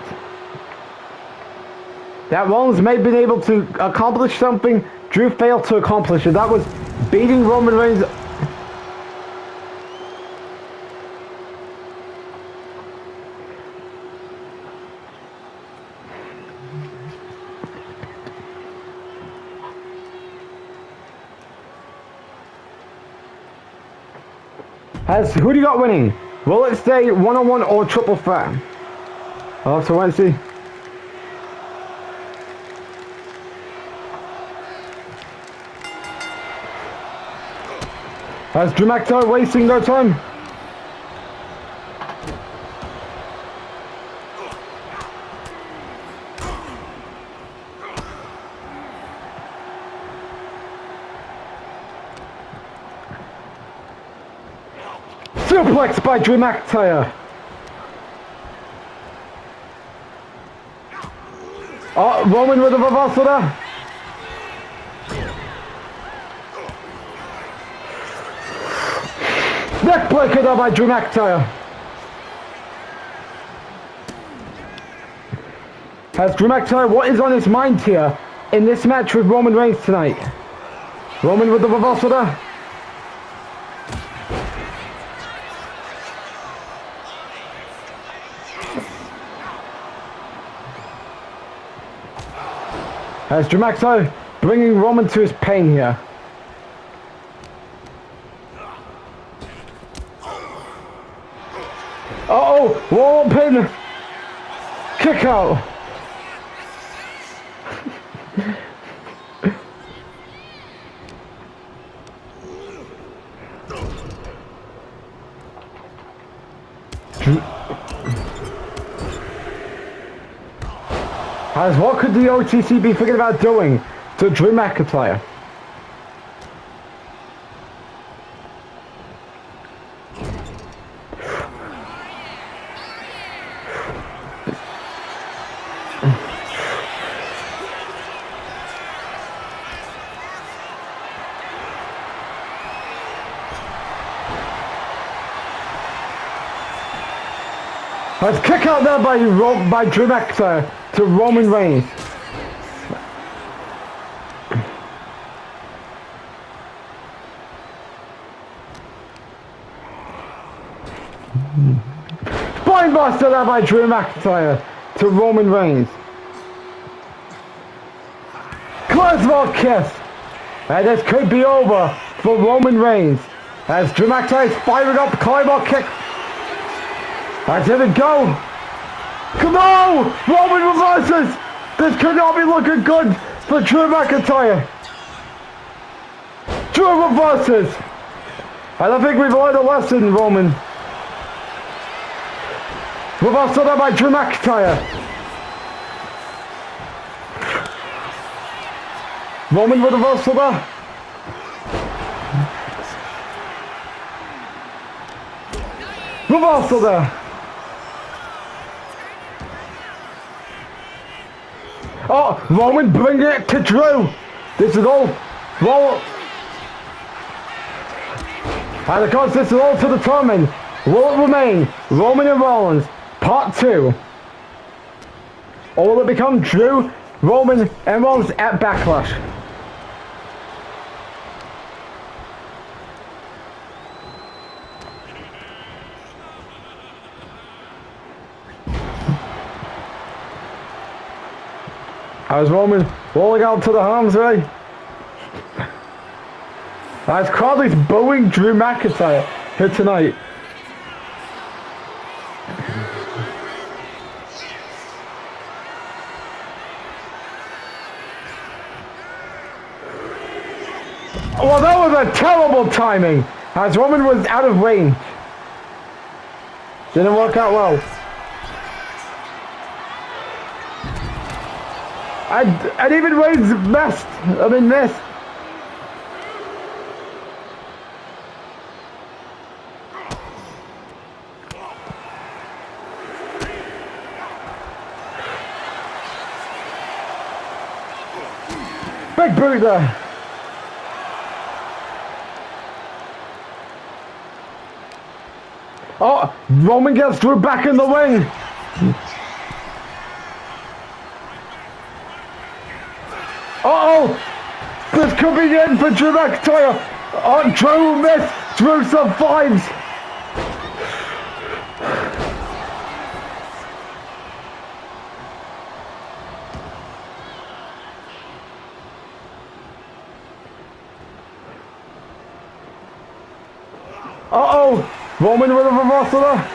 that Rollins may have been able to accomplish something Drew failed to accomplish, and that was beating Roman Reigns. Who do you got winning? Will it stay one-on-one or triple threat? I'll have to wait and see. As Drew McIntyre wasting no time. Suplex by Drew McIntyre. Oh, Roman with a reversal there. Neckbreaker there by Drew McIntyre. As Drew McIntyre, what is on his mind here in this match with Roman Reigns tonight? Roman with the reversal there. As Drew McIntyre bringing Roman to his pain here. Uh-oh! Wall pin! Kick out! As what could the OTC be thinking about doing to Drew McIntyre? Let's kick out there by Drew McIntyre to Roman Reigns. Spinebuster there by Drew McIntyre to Roman Reigns. Close kiss And this could be over for Roman Reigns. As Drew McIntyre is firing up, Claymore kick. And here we go. No! Roman reverses! This could not be looking good for Drew McIntyre. Drew reverses. And I think we've learned a lesson, Roman. Reversal there by Drew McIntyre. Roman with a reversal there. Reversal there. Oh, Roman bringing it to Drew. This is all. And of course, this is all to determine. Will it remain Roman and Rollins Part 2? Or will it become Drew, Roman, and Rollins at Backlash? As Roman rolling out to the arms, right? As Crowley's booing Drew McIntyre here tonight. Well, that was a terrible timing, as Roman was out of range. Didn't work out well. And even Reigns missed. Missed. Big boot there. Oh, Roman gets Drew back in the ring. Uh-oh! This could be the end for Drew McIntyre. Oh, Drew missed. Drew survives. Uh-oh! Roman with a reversal there.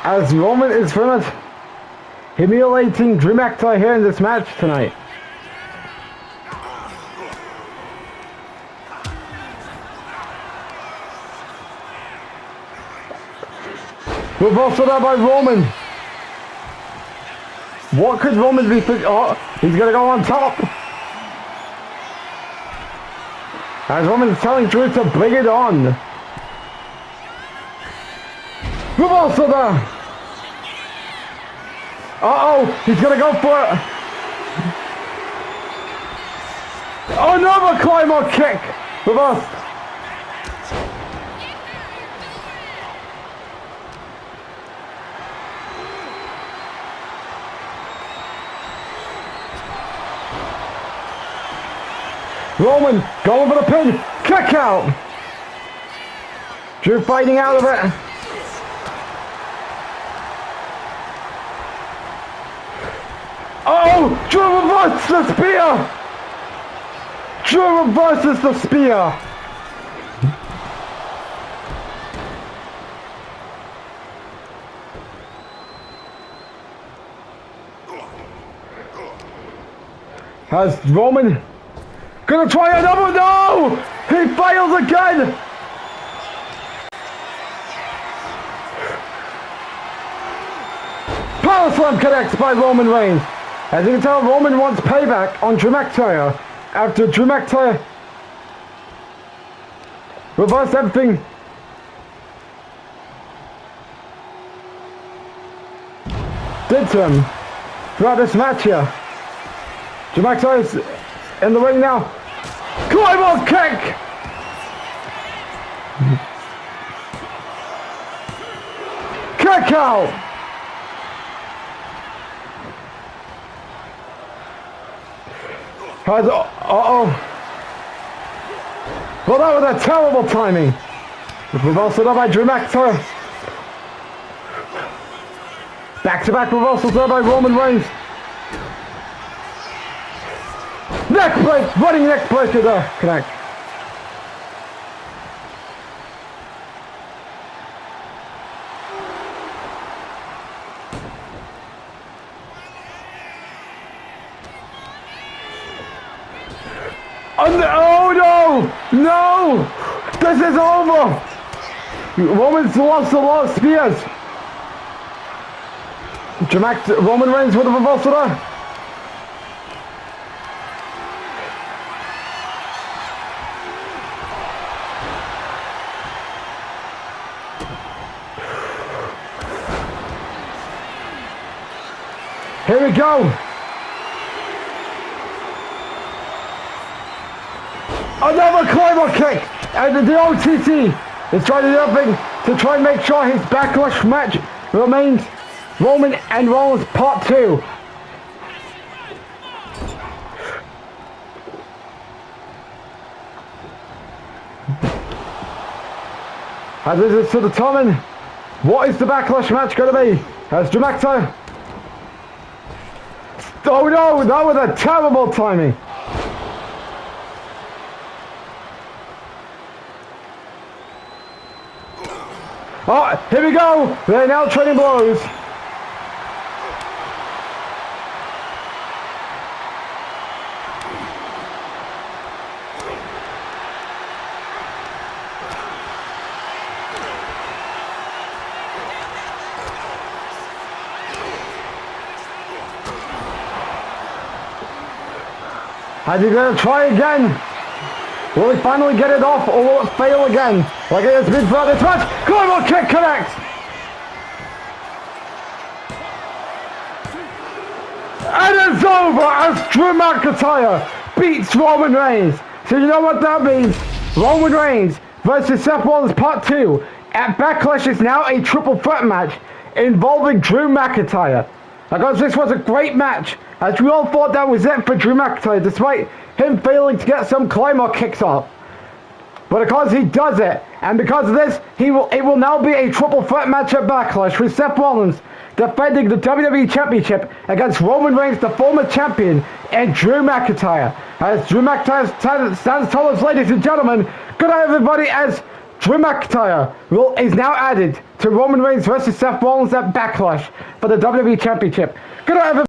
As Roman is finished humiliating Drew McIntyre here in this match tonight. Reversal there by Roman. What could Roman be thinking? Oh, he's gonna go on top. As Roman's telling Drew to bring it on. Reversal there. Uh-oh, he's gonna go for it. Another Claymore kick. Reverse. Roman going for the pin. Kick out. Drew fighting out of it. Oh! Drew reverses the spear! Drew reverses the spear! Has Roman gonna try another? No! He fails again! Power slam connects by Roman Reigns. As you can tell, Roman wants payback on Drew McIntyre after Drew McIntyre reversed everything. Did to him throughout this match here. Drew McIntyre's in the ring now. Claymore kick! Kick out! Uh-oh. Well, that was a terrible timing. Reversal there by Drew McIntyre. Back-to-back reversals there by Roman Reigns. Neck break, running neck breaker there. Connect. Oh no! No! This is over! Roman's lost a lot of spears. Roman Reigns with a reversal there. Here we go. Another claymore kick, and the OTC is trying to do everything to try and make sure his backlash match remains Roman and Rollins Part 2. As this is to determine what is the backlash match going to be. As Drew McIntyre. Oh no, that was a terrible timing. Oh, here we go! They're now trading blows. Is he going to try again? Will he finally get it off, or will it fail again? Like it has been throughout this match. Global kick connects! And it's over as Drew McIntyre beats Roman Reigns. So you know what that means? Roman Reigns versus Seth Rollins Part 2 at Backlash is now a triple threat match involving Drew McIntyre. Because this was a great match, as we all thought that was it for Drew McIntyre, despite him failing to get some Claymore kicks off. But because he does it, and because of this, it will now be a triple threat match at Backlash with Seth Rollins defending the WWE Championship against Roman Reigns, the former champion, and Drew McIntyre. As Drew McIntyre stands tall, ladies and gentlemen, good night everybody, as Drew McIntyre is now added to Roman Reigns versus Seth Rollins at Backlash for the WWE Championship. Good night everybody.